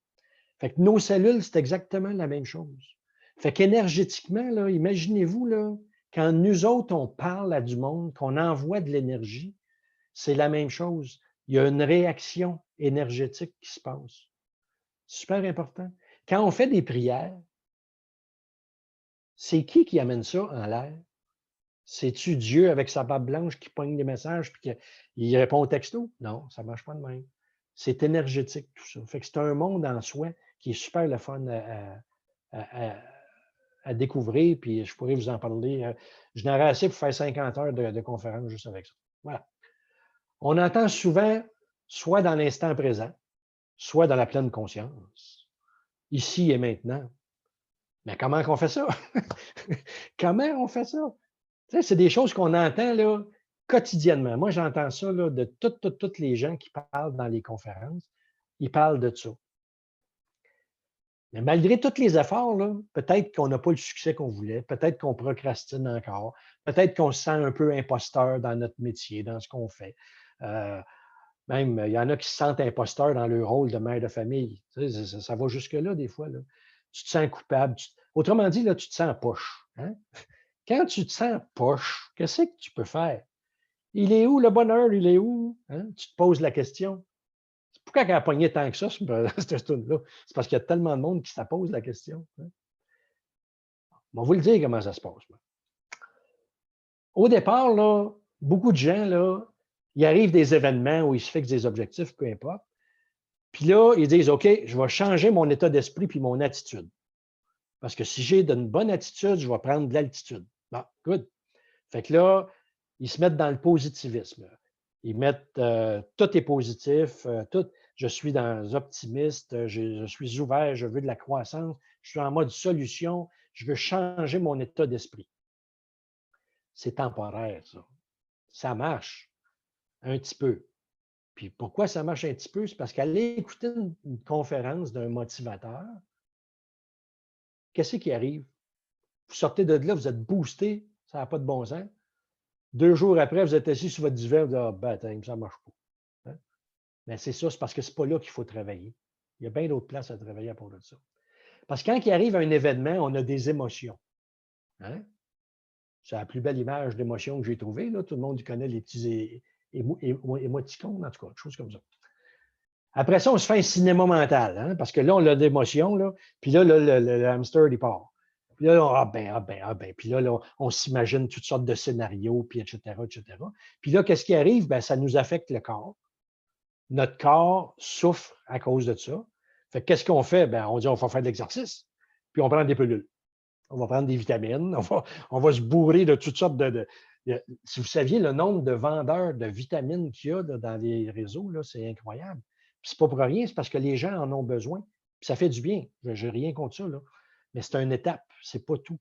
Fait que nos cellules, c'est exactement la même chose. Fait qu'énergétiquement, là, imaginez-vous, là, quand nous autres, on parle à du monde, qu'on envoie de l'énergie, c'est la même chose. Il y a une réaction énergétique qui se passe. Super important. Quand on fait des prières, c'est qui amène ça en l'air? C'est-tu Dieu avec sa barbe blanche qui pogne des messages et qu'il répond au texto? Non, ça ne marche pas de même. C'est énergétique, tout ça. Fait que c'est un monde en soi qui est super le fun à découvrir, puis je pourrais vous en parler. Je n'aurais assez pour faire 50 heures de conférence juste avec ça. Voilà. On entend souvent, soit dans l'instant présent, soit dans la pleine conscience, ici et maintenant. Mais comment on fait ça? Comment on fait ça? Tu sais, c'est des choses qu'on entend là, quotidiennement. Moi, j'entends ça là, de toutes les gens qui parlent dans les conférences. Ils parlent de ça. Mais malgré tous les efforts, là, peut-être qu'on n'a pas le succès qu'on voulait, peut-être qu'on procrastine encore, peut-être qu'on se sent un peu imposteur dans notre métier, dans ce qu'on fait. Euh, Même, il y en a qui se sentent imposteurs dans leur rôle de mère de famille. Tu sais, ça va jusque-là, des fois. Là. Tu te sens coupable. Autrement dit, là, tu te sens poche. Hein? Quand tu te sens poche, qu'est-ce que tu peux faire? Il est où le bonheur? Il est où? Hein? Tu te poses la question. Pourquoi elle a pogné tant que ça, cette tune-là? C'est parce qu'il y a tellement de monde qui se pose la question. Hein? On va vous le dire comment ça se passe. Moi. Au départ, là, beaucoup de gens, là, il arrive des événements où ils se fixent des objectifs, peu importe. Puis là, ils disent, OK, je vais changer mon état d'esprit puis mon attitude. Parce que si j'ai une bonne attitude, je vais prendre de l'altitude. Bon, good. Fait que là, ils se mettent dans le positivisme. Ils mettent tout est positif, je suis dans optimiste, je suis ouvert, je veux de la croissance, je suis en mode solution, je veux changer mon état d'esprit. C'est temporaire, ça. Ça marche un petit peu. Puis pourquoi ça marche un petit peu? C'est parce qu'aller écouter une conférence d'un motivateur, qu'est-ce qui arrive? Vous sortez de là, vous êtes boosté, ça n'a pas de bon sens. 2 jours après, vous êtes assis sur votre divan, vous dites ah, ben, ça ne marche pas. Hein? Mais c'est ça, c'est parce que ce n'est pas là qu'il faut travailler. Il y a bien d'autres places à travailler à part de ça. Parce que quand il arrive un événement, on a des émotions. Hein? C'est la plus belle image d'émotion que j'ai trouvée. Là. Tout le monde connaît les petits émoticônes, en tout cas, des choses comme ça. Après ça, on se fait un cinéma mental, hein, parce que là, on a d'émotions, là, puis là, le hamster, il part. Puis là, puis là, on s'imagine toutes sortes de scénarios, puis etc., etc. Puis là, qu'est-ce qui arrive? Ben, ça nous affecte le corps. Notre corps souffre à cause de ça. Fait que qu'est-ce qu'on fait? Ben, on dit, on va faire de l'exercice, puis on prend des pilules. On va prendre des vitamines, on va se bourrer de toutes sortes si vous saviez le nombre de vendeurs de vitamines qu'il y a là, dans les réseaux, là, c'est incroyable. Puis c'est pas pour rien, c'est parce que les gens en ont besoin. Puis ça fait du bien. Je n'ai rien contre ça, là. Mais c'est une étape, c'est pas tout.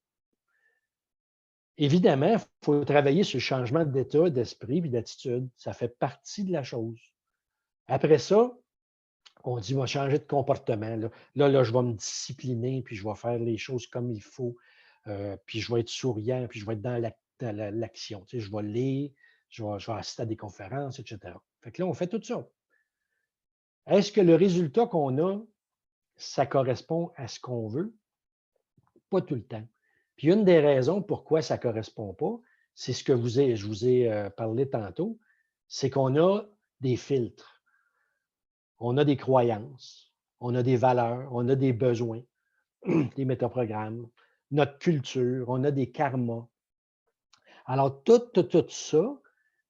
Évidemment, il faut travailler sur le changement d'état, d'esprit et d'attitude. Ça fait partie de la chose. Après ça, on dit, on va changer de comportement. Là, je vais me discipliner, puis je vais faire les choses comme il faut, puis je vais être souriant, puis je vais être dans l'action. Tu sais, je vais lire, je vais assister à des conférences, etc. Fait que là, on fait tout ça. Est-ce que le résultat qu'on a, ça correspond à ce qu'on veut? Pas tout le temps. Puis une des raisons pourquoi ça ne correspond pas, c'est ce que je vous ai parlé tantôt, c'est qu'on a des filtres. On a des croyances, on a des valeurs, on a des besoins, des métaprogrammes, notre culture, on a des karmas. Alors, tout ça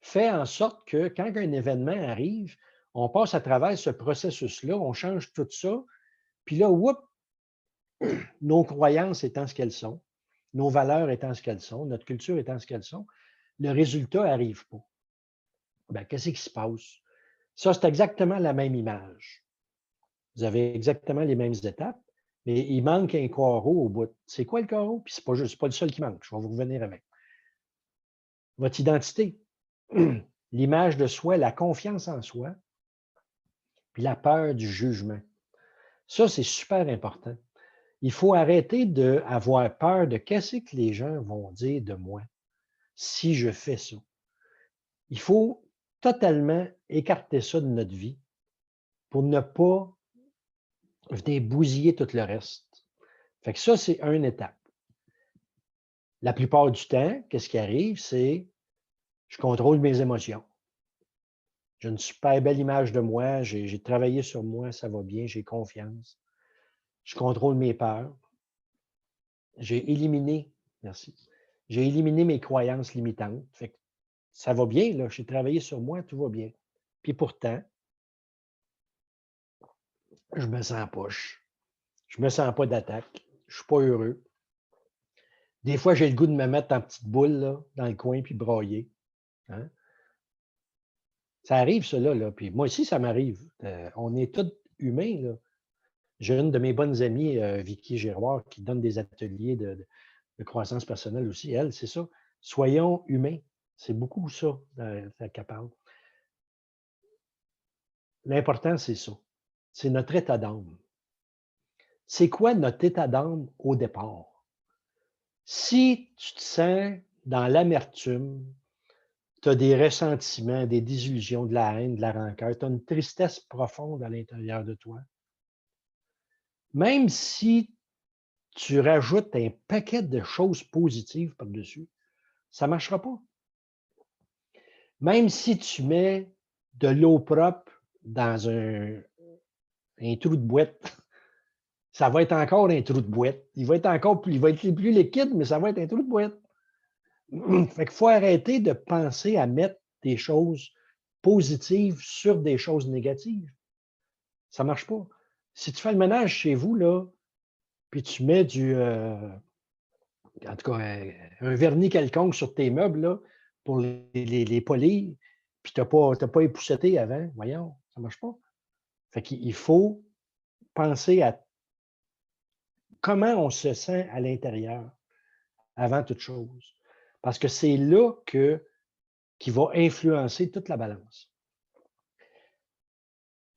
fait en sorte que quand un événement arrive, on passe à travers ce processus-là, on change tout ça, puis là, whoop, nos croyances étant ce qu'elles sont, nos valeurs étant ce qu'elles sont, notre culture étant ce qu'elles sont, le résultat n'arrive pas. Bien, qu'est-ce qui se passe? Ça, c'est exactement la même image. Vous avez exactement les mêmes étapes, mais il manque un carreau au bout. C'est quoi le carreau? Puis c'est pas le seul qui manque. Je vais vous revenir avec. Votre identité, l'image de soi, la confiance en soi, puis la peur du jugement. Ça, c'est super important. Il faut arrêter d'avoir peur de qu'est-ce que les gens vont dire de moi si je fais ça. Il faut totalement écarter ça de notre vie pour ne pas venir bousiller tout le reste. Fait que ça, c'est une étape. La plupart du temps, qu'est-ce qui arrive, c'est je contrôle mes émotions. J'ai une super belle image de moi, j'ai travaillé sur moi, ça va bien, j'ai confiance. Je contrôle mes peurs. J'ai éliminé, merci, j'ai éliminé mes croyances limitantes. Fait que ça va bien, là, j'ai travaillé sur moi, tout va bien. Puis pourtant, je me sens poche. Je me sens pas d'attaque. Je suis pas heureux. Des fois, j'ai le goût de me mettre en petite boule là, dans le coin puis brailler. Hein? Ça arrive, cela, là. Puis moi aussi, ça m'arrive. On est tous humains, là. J'ai une de mes bonnes amies, Vicky Giroir, qui donne des ateliers de croissance personnelle aussi. Elle, c'est ça. Soyons humains. C'est beaucoup ça qu'elle parle. L'important, c'est ça. C'est notre état d'âme. C'est quoi notre état d'âme au départ? Si tu te sens dans l'amertume, tu as des ressentiments, des désillusions, de la haine, de la rancœur, tu as une tristesse profonde à l'intérieur de toi, même si tu rajoutes un paquet de choses positives par-dessus, ça ne marchera pas. Même si tu mets de l'eau propre dans un trou de boîte, ça va être encore un trou de boîte. Il va être plus liquide, mais ça va être un trou de boîte. Fait qu'il faut arrêter de penser à mettre des choses positives sur des choses négatives. Ça ne marche pas. Si tu fais le ménage chez vous, là, puis tu mets en tout cas, un vernis quelconque sur tes meubles, là, pour les polir, puis tu n'as pas épousseté avant, voyons, ça ne marche pas. Fait qu'il faut penser à comment on se sent à l'intérieur avant toute chose. Parce que c'est là qui va influencer toute la balance.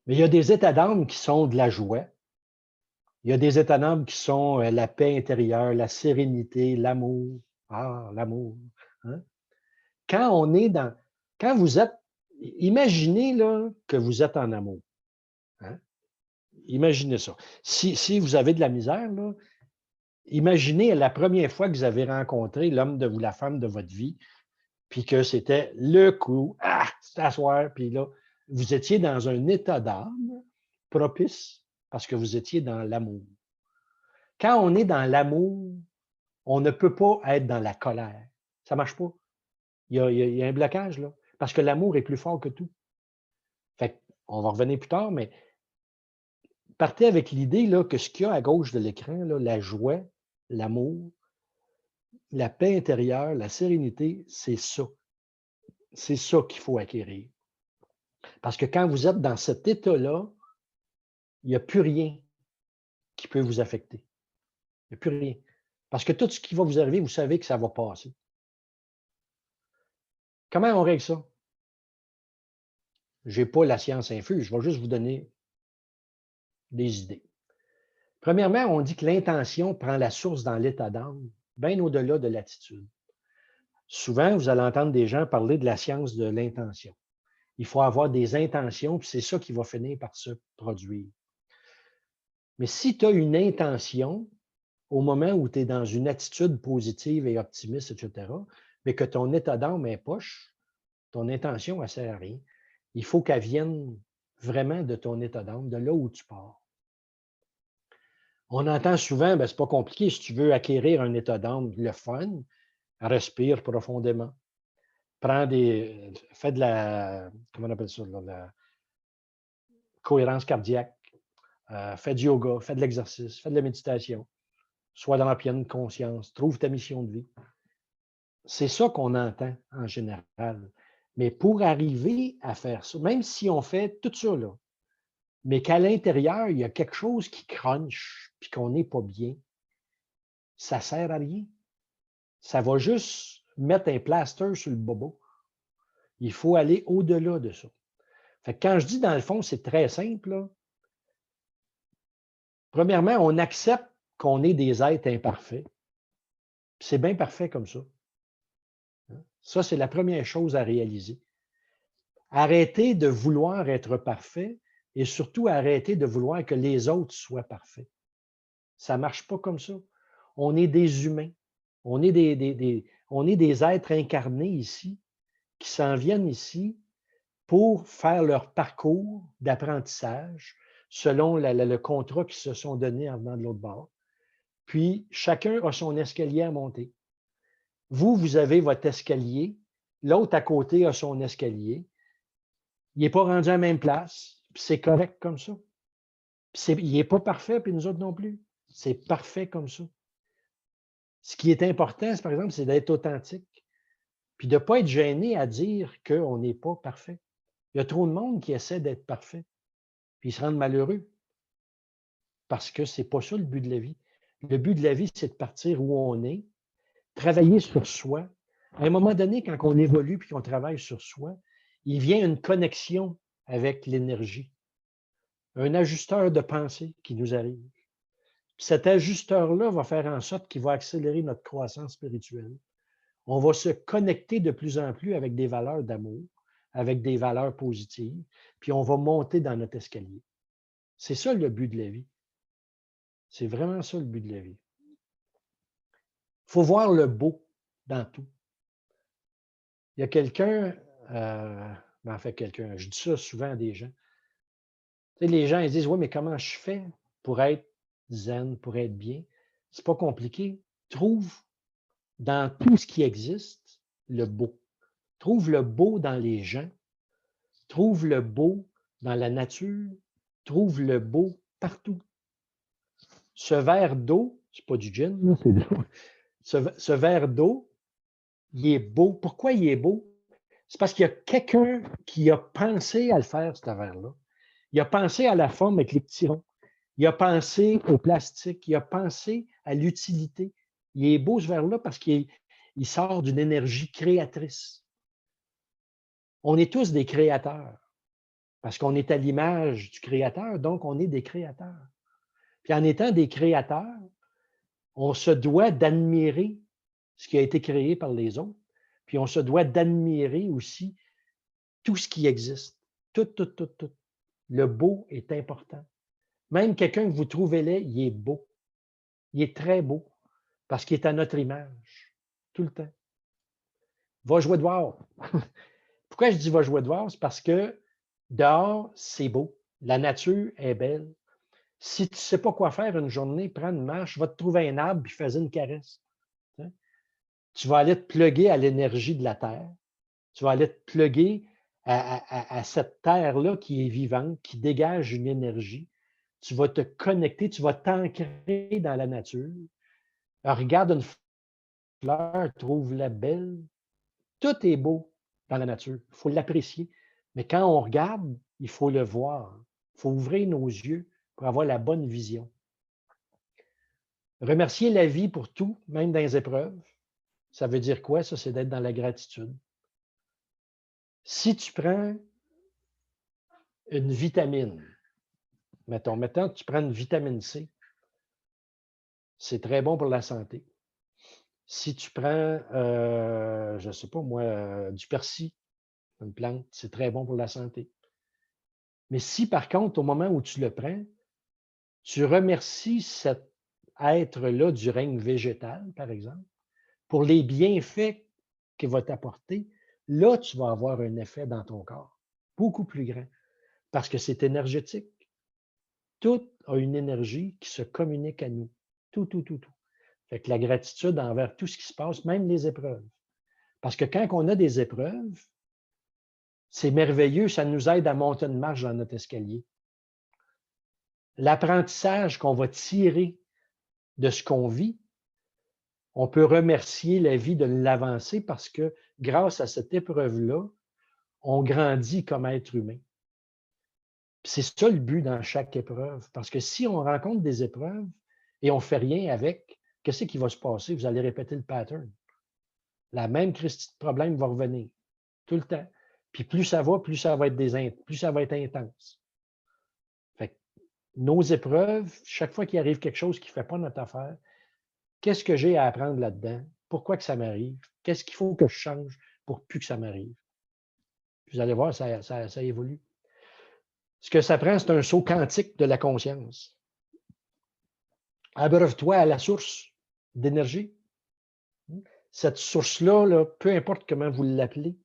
Mais il y a des états d'âme qui sont de la joie. Il y a des états d'âme qui sont la paix intérieure, la sérénité, l'amour. Ah, l'amour. Hein? Quand vous êtes, imaginez là, que vous êtes en amour. Hein? Imaginez ça. Si vous avez de la misère, là, imaginez la première fois que vous avez rencontré l'homme ou la femme de votre vie, puis que c'était le coup, c'est à soir, puis là, vous étiez dans un état d'âme propice parce que vous étiez dans l'amour. Quand on est dans l'amour, on ne peut pas être dans la colère. Ça ne marche pas. Il y a un blocage, là, parce que l'amour est plus fort que tout. Fait on va revenir plus tard, mais partez avec l'idée là, que ce qu'il y a à gauche de l'écran, là, la joie, l'amour, la paix intérieure, la sérénité, c'est ça. C'est ça qu'il faut acquérir. Parce que quand vous êtes dans cet état-là, il n'y a plus rien qui peut vous affecter. Il n'y a plus rien. Parce que tout ce qui va vous arriver, vous savez que ça va passer. Comment on règle ça? Je n'ai pas la science infuse, je vais juste vous donner des idées. Premièrement, on dit que l'intention prend la source dans l'état d'âme, bien au-delà de l'attitude. Souvent, vous allez entendre des gens parler de la science de l'intention. Il faut avoir des intentions, puis c'est ça qui va finir par se produire. Mais si tu as une intention, au moment où tu es dans une attitude positive et optimiste, etc., mais que ton état d'âme est poche, ton intention, elle ne sert à rien. Il faut qu'elle vienne vraiment de ton état d'âme, de là où tu pars. On entend souvent, ben, c'est pas compliqué, si tu veux acquérir un état d'âme, le fun, respire profondément. Fais de la, comment on appelle ça, de la cohérence cardiaque, fais du yoga, fais de l'exercice, fais de la méditation, sois dans la pleine conscience, trouve ta mission de vie. C'est ça qu'on entend en général. Mais pour arriver à faire ça, même si on fait tout ça, là, mais qu'à l'intérieur, il y a quelque chose qui crunch, puis qu'on n'est pas bien, ça ne sert à rien. Ça va juste mettre un plaster sur le bobo. Il faut aller au-delà de ça. Fait que quand je dis dans le fond, c'est très simple, là. Premièrement, on accepte qu'on est des êtres imparfaits. C'est bien parfait comme ça. Ça, c'est la première chose à réaliser. Arrêtez de vouloir être parfait et surtout arrêtez de vouloir que les autres soient parfaits. Ça ne marche pas comme ça. On est des humains. On est on est des êtres incarnés ici qui s'en viennent ici pour faire leur parcours d'apprentissage selon le contrat qu'ils se sont donnés en venant de l'autre bord. Puis, chacun a son escalier à monter. Vous avez votre escalier, l'autre à côté a son escalier. Il n'est pas rendu à la même place, puis c'est correct comme ça. Il n'est pas parfait, puis nous autres non plus. C'est parfait comme ça. Ce qui est important, par exemple, c'est d'être authentique, puis de ne pas être gêné à dire qu'on n'est pas parfait. Il y a trop de monde qui essaie d'être parfait, puis ils se rendent malheureux. Parce que ce n'est pas ça le but de la vie. Le but de la vie, c'est de partir où on est, travailler sur soi. À un moment donné, quand on évolue puis qu'on travaille sur soi, il vient une connexion avec l'énergie, un ajusteur de pensée qui nous arrive. Puis cet ajusteur-là va faire en sorte qu'il va accélérer notre croissance spirituelle. On va se connecter de plus en plus avec des valeurs d'amour, avec des valeurs positives, puis on va monter dans notre escalier. C'est ça le but de la vie. C'est vraiment ça le but de la vie. Il faut voir le beau dans tout. Il y a quelqu'un, en fait quelqu'un, je dis ça souvent à des gens. Tu sais, les gens ils disent, oui, mais comment je fais pour être zen, pour être bien? C'est pas compliqué. Trouve dans tout ce qui existe le beau. Trouve le beau dans les gens. Trouve le beau dans la nature. Trouve le beau partout. Ce verre d'eau, c'est pas du gin, là, c'est de l'eau. Ce verre d'eau, il est beau. Pourquoi il est beau? C'est parce qu'il y a quelqu'un qui a pensé à le faire, ce verre-là. Il a pensé à la forme avec les petits ronds. Il a pensé au plastique. Il a pensé à l'utilité. Il est beau, ce verre-là, parce qu'il sort d'une énergie créatrice. On est tous des créateurs, parce qu'on est à l'image du créateur, donc on est des créateurs. Puis en étant des créateurs, on se doit d'admirer ce qui a été créé par les autres, puis on se doit d'admirer aussi tout ce qui existe. Tout, tout, tout, tout. Le beau est important. Même quelqu'un que vous trouvez laid, il est beau. Il est très beau parce qu'il est à notre image, tout le temps. Va jouer dehors. Pourquoi je dis va jouer dehors? C'est parce que dehors, c'est beau. La nature est belle. Si tu ne sais pas quoi faire une journée, prends une marche, va te trouver un arbre et fais une caresse. Hein. Tu vas aller te plugger à l'énergie de la terre. Tu vas aller te plugger à cette terre-là qui est vivante, qui dégage une énergie. Tu vas te connecter, tu vas t'ancrer dans la nature. Alors, regarde une fleur, trouve-la belle. Tout est beau dans la nature. Il faut l'apprécier. Mais quand on regarde, il faut le voir. Il faut ouvrir nos yeux pour avoir la bonne vision. Remercier la vie pour tout, même dans les épreuves. Ça veut dire quoi? Ça, c'est d'être dans la gratitude. Si tu prends une vitamine, mettons que tu prends une vitamine C, c'est très bon pour la santé. Si tu prends, je ne sais pas moi, du persil, une plante, c'est très bon pour la santé. Mais si par contre, au moment où tu le prends, tu remercies cet être-là du règne végétal, par exemple, pour les bienfaits qu'il va t'apporter, là, tu vas avoir un effet dans ton corps, beaucoup plus grand, parce que c'est énergétique. Tout a une énergie qui se communique à nous. Tout, tout, tout, tout. Fait que la gratitude envers tout ce qui se passe, même les épreuves. Parce que quand on a des épreuves, c'est merveilleux, ça nous aide à monter une marche dans notre escalier. L'apprentissage qu'on va tirer de ce qu'on vit, on peut remercier la vie de l'avancer parce que grâce à cette épreuve-là, on grandit comme être humain. C'est ça le but dans chaque épreuve. Parce que si on rencontre des épreuves et on ne fait rien avec, qu'est-ce qui va se passer? Vous allez répéter le pattern. La même christie de problème va revenir tout le temps. Puis plus ça va, plus ça va être intense. Fait que nos épreuves, chaque fois qu'il arrive quelque chose qui ne fait pas notre affaire, qu'est-ce que j'ai à apprendre là-dedans? Pourquoi que ça m'arrive? Qu'est-ce qu'il faut que je change pour plus que ça m'arrive? Vous allez voir, ça évolue. Ce que ça prend, c'est un saut quantique de la conscience. Abreuve-toi à la source d'énergie. Cette source-là, là, peu importe comment vous l'appelez,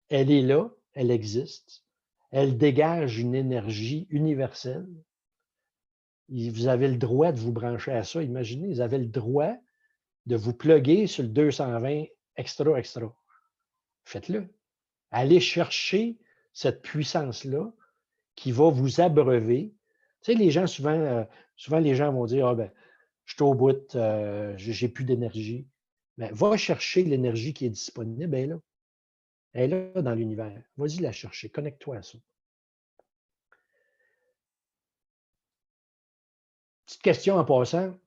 elle est là, elle existe. Elle dégage une énergie universelle. Vous avez le droit de vous brancher à ça. Imaginez, vous avez le droit de vous plugger sur le 220 extra, extra. Faites-le. Allez chercher cette puissance-là qui va vous abreuver. Tu sais, les gens, souvent les gens vont dire, ah ben, je suis au bout, j'ai plus d'énergie. Mais va chercher l'énergie qui est disponible, elle est là. Elle est là dans l'univers. Vas-y la chercher, connecte-toi à ça. Petite question en passant.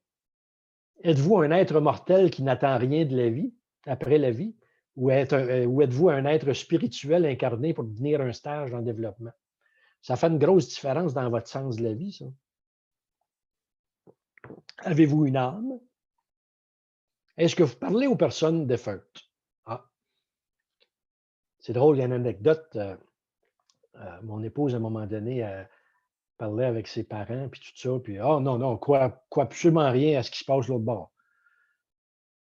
Êtes-vous un être mortel qui n'attend rien de la vie, après la vie, ou êtes-vous un être spirituel incarné pour devenir un stage dans le développement? Ça fait une grosse différence dans votre sens de la vie, ça. Avez-vous une âme? Est-ce que vous parlez aux personnes défuntes? Ah, c'est drôle, il y a une anecdote. Mon épouse, à un moment donné, parlait avec ses parents, puis tout ça, puis oh non, non, quoi absolument rien à ce qui se passe l'autre bord.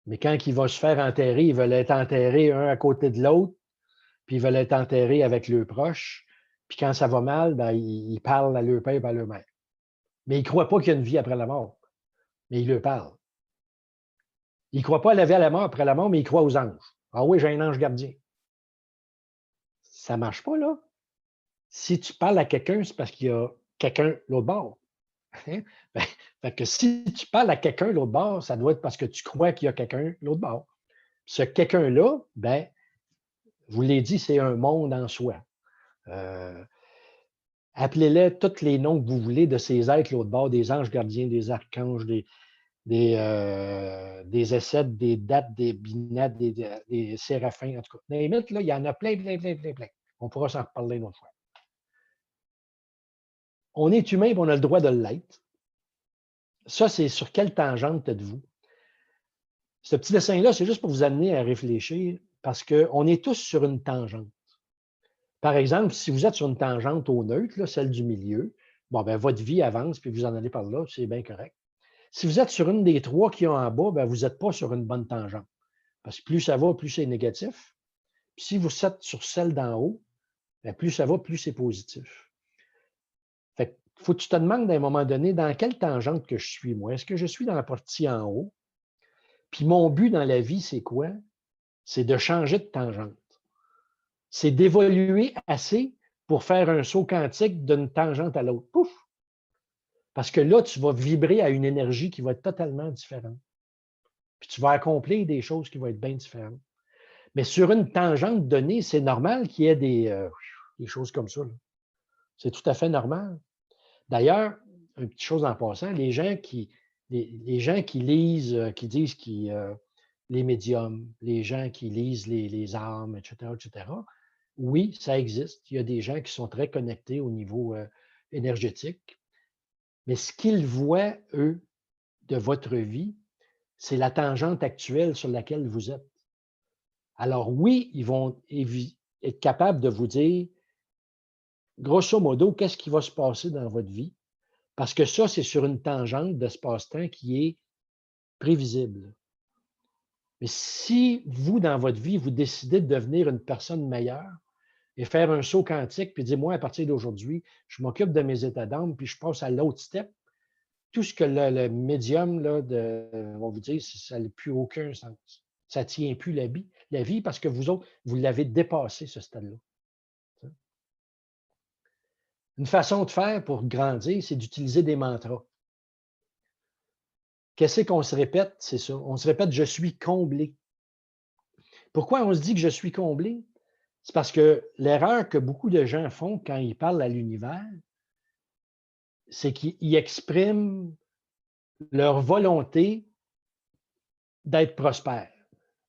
Mais quand il va se faire enterrer, ils veulent être enterrés un à côté de l'autre, puis ils veulent être enterrés avec leurs proches. Puis quand ça va mal, ben, ils parlent à leur père et à leur mère. Mais ils ne croient pas qu'il y a une vie après la mort. Mais ils leur parlent. Ils ne croient pas à la vie à la mort après la mort, mais ils croient aux anges. Ah oui, j'ai un ange gardien. Ça ne marche pas, là. Si tu parles à quelqu'un, c'est parce qu'il y a quelqu'un l'autre bord. Hein? Ben, fait que si tu parles à quelqu'un l'autre bord, ça doit être parce que tu crois qu'il y a quelqu'un l'autre bord. Ce quelqu'un-là, ben, je vous l'ai dit, c'est un monde en soi. Appelez-les tous les noms que vous voulez de ces êtres l'autre bord, des anges gardiens, des archanges, des ascètes, des dates, des binates, des séraphins, en tout cas. Là, il y en a plein, plein, plein, plein, plein. On pourra s'en reparler une autre fois. On est humain et on a le droit de l'être. Ça, c'est sur quelle tangente êtes-vous? Ce petit dessin-là, c'est juste pour vous amener à réfléchir parce qu'on est tous sur une tangente. Par exemple, si vous êtes sur une tangente au neutre, là, celle du milieu, bon, ben, votre vie avance puis vous en allez par là, c'est bien correct. Si vous êtes sur une des trois qui est en bas, ben, vous n'êtes pas sur une bonne tangente. Parce que plus ça va, plus c'est négatif. Puis si vous êtes sur celle d'en haut, ben, plus ça va, plus c'est positif. faut que tu te demandes à un moment donné dans quelle tangente que je suis, moi. Est-ce que je suis dans la partie en haut? Puis mon but dans la vie, c'est quoi? C'est de changer de tangente. C'est d'évoluer assez pour faire un saut quantique d'une tangente à l'autre. Pouf! Parce que là, tu vas vibrer à une énergie qui va être totalement différente. Puis tu vas accomplir des choses qui vont être bien différentes. Mais sur une tangente donnée, c'est normal qu'il y ait des choses comme ça, là. C'est tout à fait normal. D'ailleurs, une petite chose en passant, les gens qui lisent, qui disent les médiums, les gens qui lisent les âmes, etc., etc., oui, ça existe. Il y a des gens qui sont très connectés au niveau énergétique, mais ce qu'ils voient, eux, de votre vie, c'est la tangente actuelle sur laquelle vous êtes. Alors oui, ils vont être capables de vous dire, grosso modo, qu'est-ce qui va se passer dans votre vie, parce que ça, c'est sur une tangente d'espace-temps qui est prévisible. Mais si vous, dans votre vie, vous décidez de devenir une personne meilleure et faire un saut quantique, puis dire, moi, à partir d'aujourd'hui, je m'occupe de mes états d'âme, puis je passe à l'autre step, tout ce que le médium là, va vous dire, ça n'a plus aucun sens. Ça ne tient plus la vie parce que vous autres, vous l'avez dépassé, ce stade-là. Une façon de faire pour grandir, c'est d'utiliser des mantras. Qu'est-ce qu'on se répète? C'est ça. On se répète, je suis comblé. Pourquoi on se dit que je suis comblé? C'est parce que l'erreur que beaucoup de gens font quand ils parlent à l'univers, c'est qu'ils expriment leur volonté d'être prospère.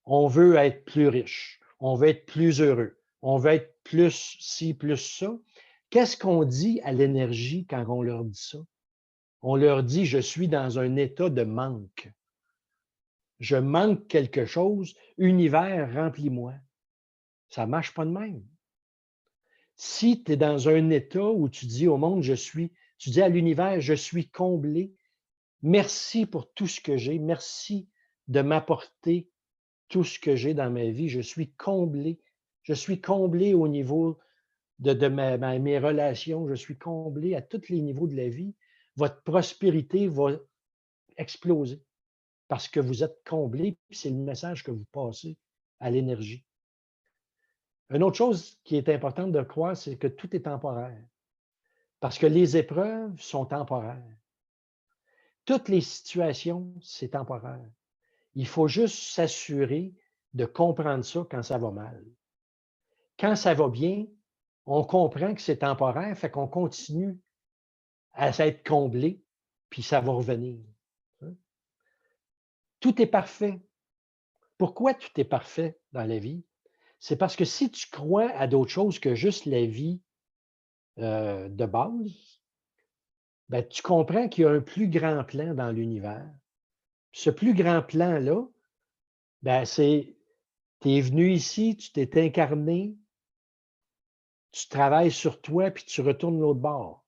On veut être plus riche, on veut être plus heureux, on veut être plus ci, plus ça. Qu'est-ce qu'on dit à l'énergie quand on leur dit ça? On leur dit, je suis dans un état de manque. Je manque quelque chose, univers, remplis-moi. Ça ne marche pas de même. Si tu es dans un état où tu dis au monde, tu dis à l'univers, je suis comblé, merci pour tout ce que j'ai, merci de m'apporter tout ce que j'ai dans ma vie, je suis comblé. Je suis comblé au niveau de mes relations, je suis comblé à tous les niveaux de la vie. Votre prospérité va exploser parce que vous êtes comblé, puis c'est le message que vous passez à l'énergie. Une autre chose qui est importante de croire, c'est que tout est temporaire. Parce que les épreuves sont temporaires. Toutes les situations, c'est temporaire. Il faut juste s'assurer de comprendre ça quand ça va mal. Quand ça va bien, on comprend que c'est temporaire, fait qu'on continue à s'être comblé, puis ça va revenir. Hein. Tout est parfait. Pourquoi tout est parfait dans la vie? C'est parce que si tu crois à d'autres choses que juste la vie de base, ben, tu comprends qu'il y a un plus grand plan dans l'univers. Ce plus grand plan-là, ben, c'est, tu es venu ici, tu t'es incarné, tu travailles sur toi, puis tu retournes l'autre bord.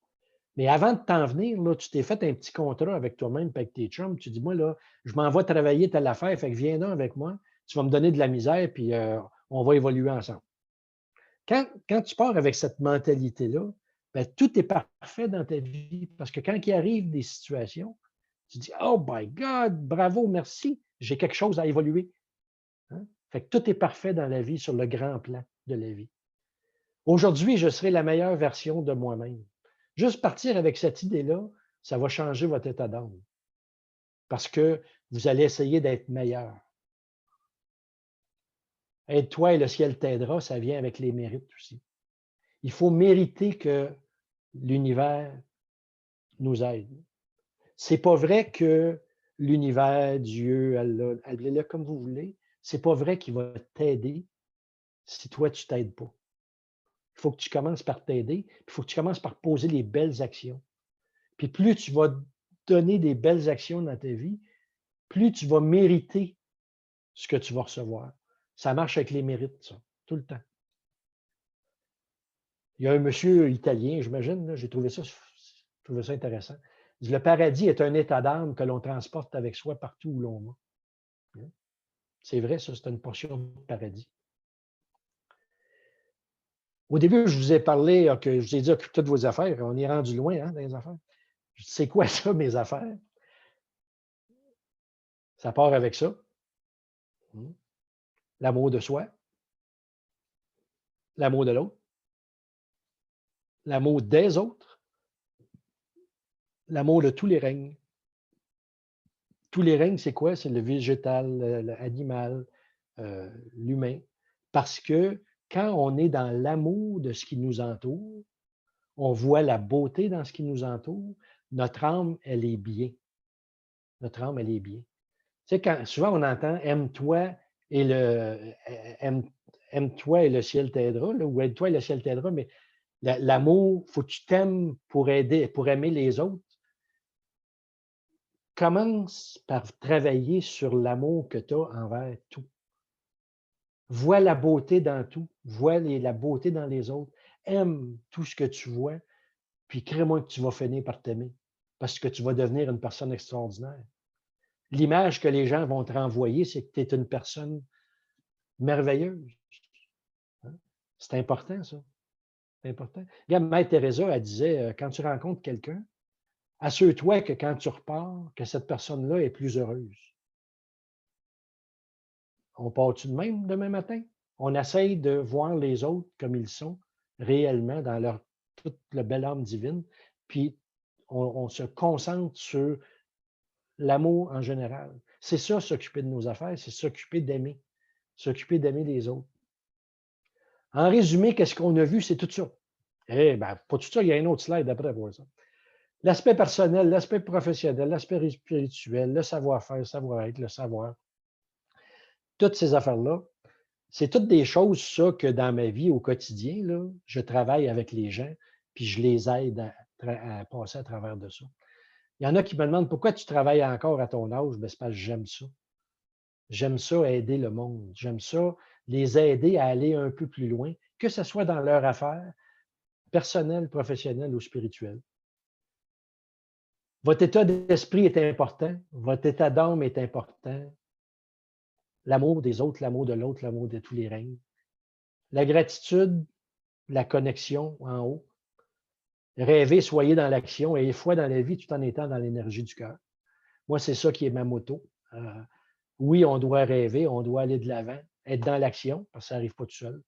Mais avant de t'en venir, là, tu t'es fait un petit contrat avec toi-même et avec tes chums. Tu dis, moi, là, je m'en vais travailler telle affaire, fait que viens donc avec moi, tu vas me donner de la misère, puis on va évoluer ensemble. Quand tu pars avec cette mentalité-là, ben, tout est parfait dans ta vie parce que quand il arrive des situations, tu dis, oh my God, bravo, merci, j'ai quelque chose à évoluer. Hein? Fait que tout est parfait dans la vie sur le grand plan de la vie. Aujourd'hui, je serai la meilleure version de moi-même. Juste partir avec cette idée-là, ça va changer votre état d'âme parce que vous allez essayer d'être meilleur. Aide-toi et le ciel t'aidera, ça vient avec les mérites aussi. Il faut mériter que l'univers nous aide. C'est pas vrai que l'univers, Dieu, Allah, appelez-le comme vous voulez, c'est pas vrai qu'il va t'aider si toi, tu t'aides pas. Il faut que tu commences par t'aider, puis il faut que tu commences par poser les belles actions. Puis plus tu vas donner des belles actions dans ta vie, plus tu vas mériter ce que tu vas recevoir. Ça marche avec les mérites, ça, tout le temps. Il y a un monsieur italien, j'imagine, là, j'ai trouvé ça intéressant. Il dit, le paradis est un état d'âme que l'on transporte avec soi partout où l'on va. Hein? C'est vrai, ça, c'est une portion du paradis. Au début, je vous ai parlé, que je vous ai dit, occupez-toi de vos affaires. On est rendu loin hein, dans les affaires. C'est quoi ça, mes affaires? Ça part avec ça. L'amour de soi, l'amour de l'autre, l'amour des autres, l'amour de tous les règnes. Tous les règnes, c'est quoi? C'est le végétal, l'animal, l'humain. Parce que quand on est dans l'amour de ce qui nous entoure, on voit la beauté dans ce qui nous entoure, notre âme, elle est bien. Notre âme, elle est bien. Tu sais, souvent on entend aime-toi et aime-toi et le ciel t'aidera, ou aide-toi et le ciel t'aidera, mais l'amour, il faut que tu t'aimes pour aider, pour aimer les autres. Commence par travailler sur l'amour que tu as envers tout. Vois la beauté dans tout. Vois la beauté dans les autres. Aime tout ce que tu vois, puis crée-moi que tu vas finir par t'aimer parce que tu vas devenir une personne extraordinaire. L'image que les gens vont te renvoyer, c'est que tu es une personne merveilleuse. Hein? C'est important, ça. C'est important. Regarde, Mère Teresa, elle disait, quand tu rencontres quelqu'un, assure-toi que quand tu repars, que cette personne-là est plus heureuse. On part-tu de même demain matin? On essaye de voir les autres comme ils sont réellement dans toute la belle âme divine, puis on se concentre sur l'amour en général. C'est ça, s'occuper de nos affaires, c'est s'occuper d'aimer les autres. En résumé, qu'est-ce qu'on a vu? C'est tout ça. Eh bien, pas tout ça, il y a un autre slide après pour ça. L'aspect personnel, l'aspect professionnel, l'aspect spirituel, le savoir-faire, le savoir-être, le savoir. Toutes ces affaires-là, c'est toutes des choses, ça, que dans ma vie au quotidien, là, je travaille avec les gens, puis je les aide à passer à travers de ça. Il y en a qui me demandent pourquoi tu travailles encore à ton âge? Ben, c'est parce que j'aime ça. J'aime ça aider le monde. J'aime ça les aider à aller un peu plus loin, que ce soit dans leur affaire, personnelle, professionnelle ou spirituelle. Votre état d'esprit est important. Votre état d'âme est important. L'amour des autres, l'amour de l'autre, l'amour de tous les règnes. La gratitude, la connexion en haut. Rêver, soyez dans l'action, ayez foi dans la vie tout en étant dans l'énergie du cœur. Moi, c'est ça qui est ma moto. Oui, on doit rêver, on doit aller de l'avant, être dans l'action, parce que ça n'arrive pas tout seul.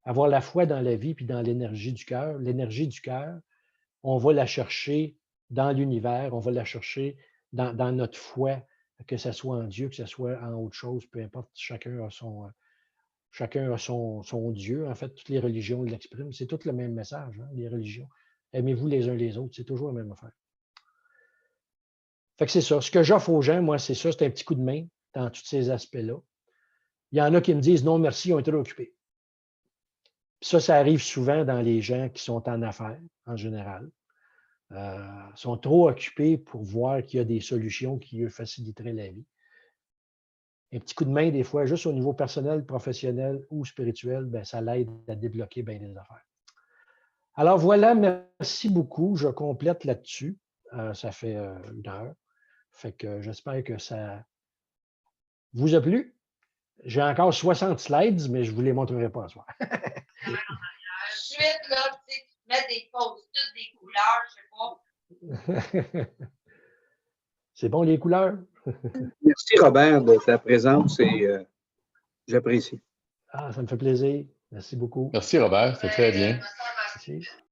Avoir la foi dans la vie puis dans l'énergie du cœur. L'énergie du cœur, on va la chercher dans l'univers, on va la chercher dans notre foi, que ce soit en Dieu, que ce soit en autre chose, peu importe, chacun a son Dieu. En fait, toutes les religions l'expriment. C'est tout le même message, hein, les religions. Aimez-vous les uns les autres, c'est toujours la même affaire. Fait que c'est ça. Ce que j'offre aux gens, moi, c'est ça, c'est un petit coup de main dans tous ces aspects-là. Il y en a qui me disent non, merci, ils ont été occupés. Ça arrive souvent dans les gens qui sont en affaires, en général. Sont trop occupés pour voir qu'il y a des solutions qui eux faciliteraient la vie. Un petit coup de main, des fois, juste au niveau personnel, professionnel ou spirituel, ben, ça l'aide à débloquer bien des affaires. Alors voilà, merci beaucoup. Je complète là-dessus. Ça fait 1 heure. Fait que j'espère que ça vous a plu. J'ai encore 60 slides, mais je ne vous les montrerai pas ce soir. Ensuite, là, tu mets des post-it, des couleurs, je sais pas. C'est bon, les couleurs? Merci, Robert, de ta présence et j'apprécie. Ah, ça me fait plaisir. Merci beaucoup. Merci, Robert. C'est très bien. Merci.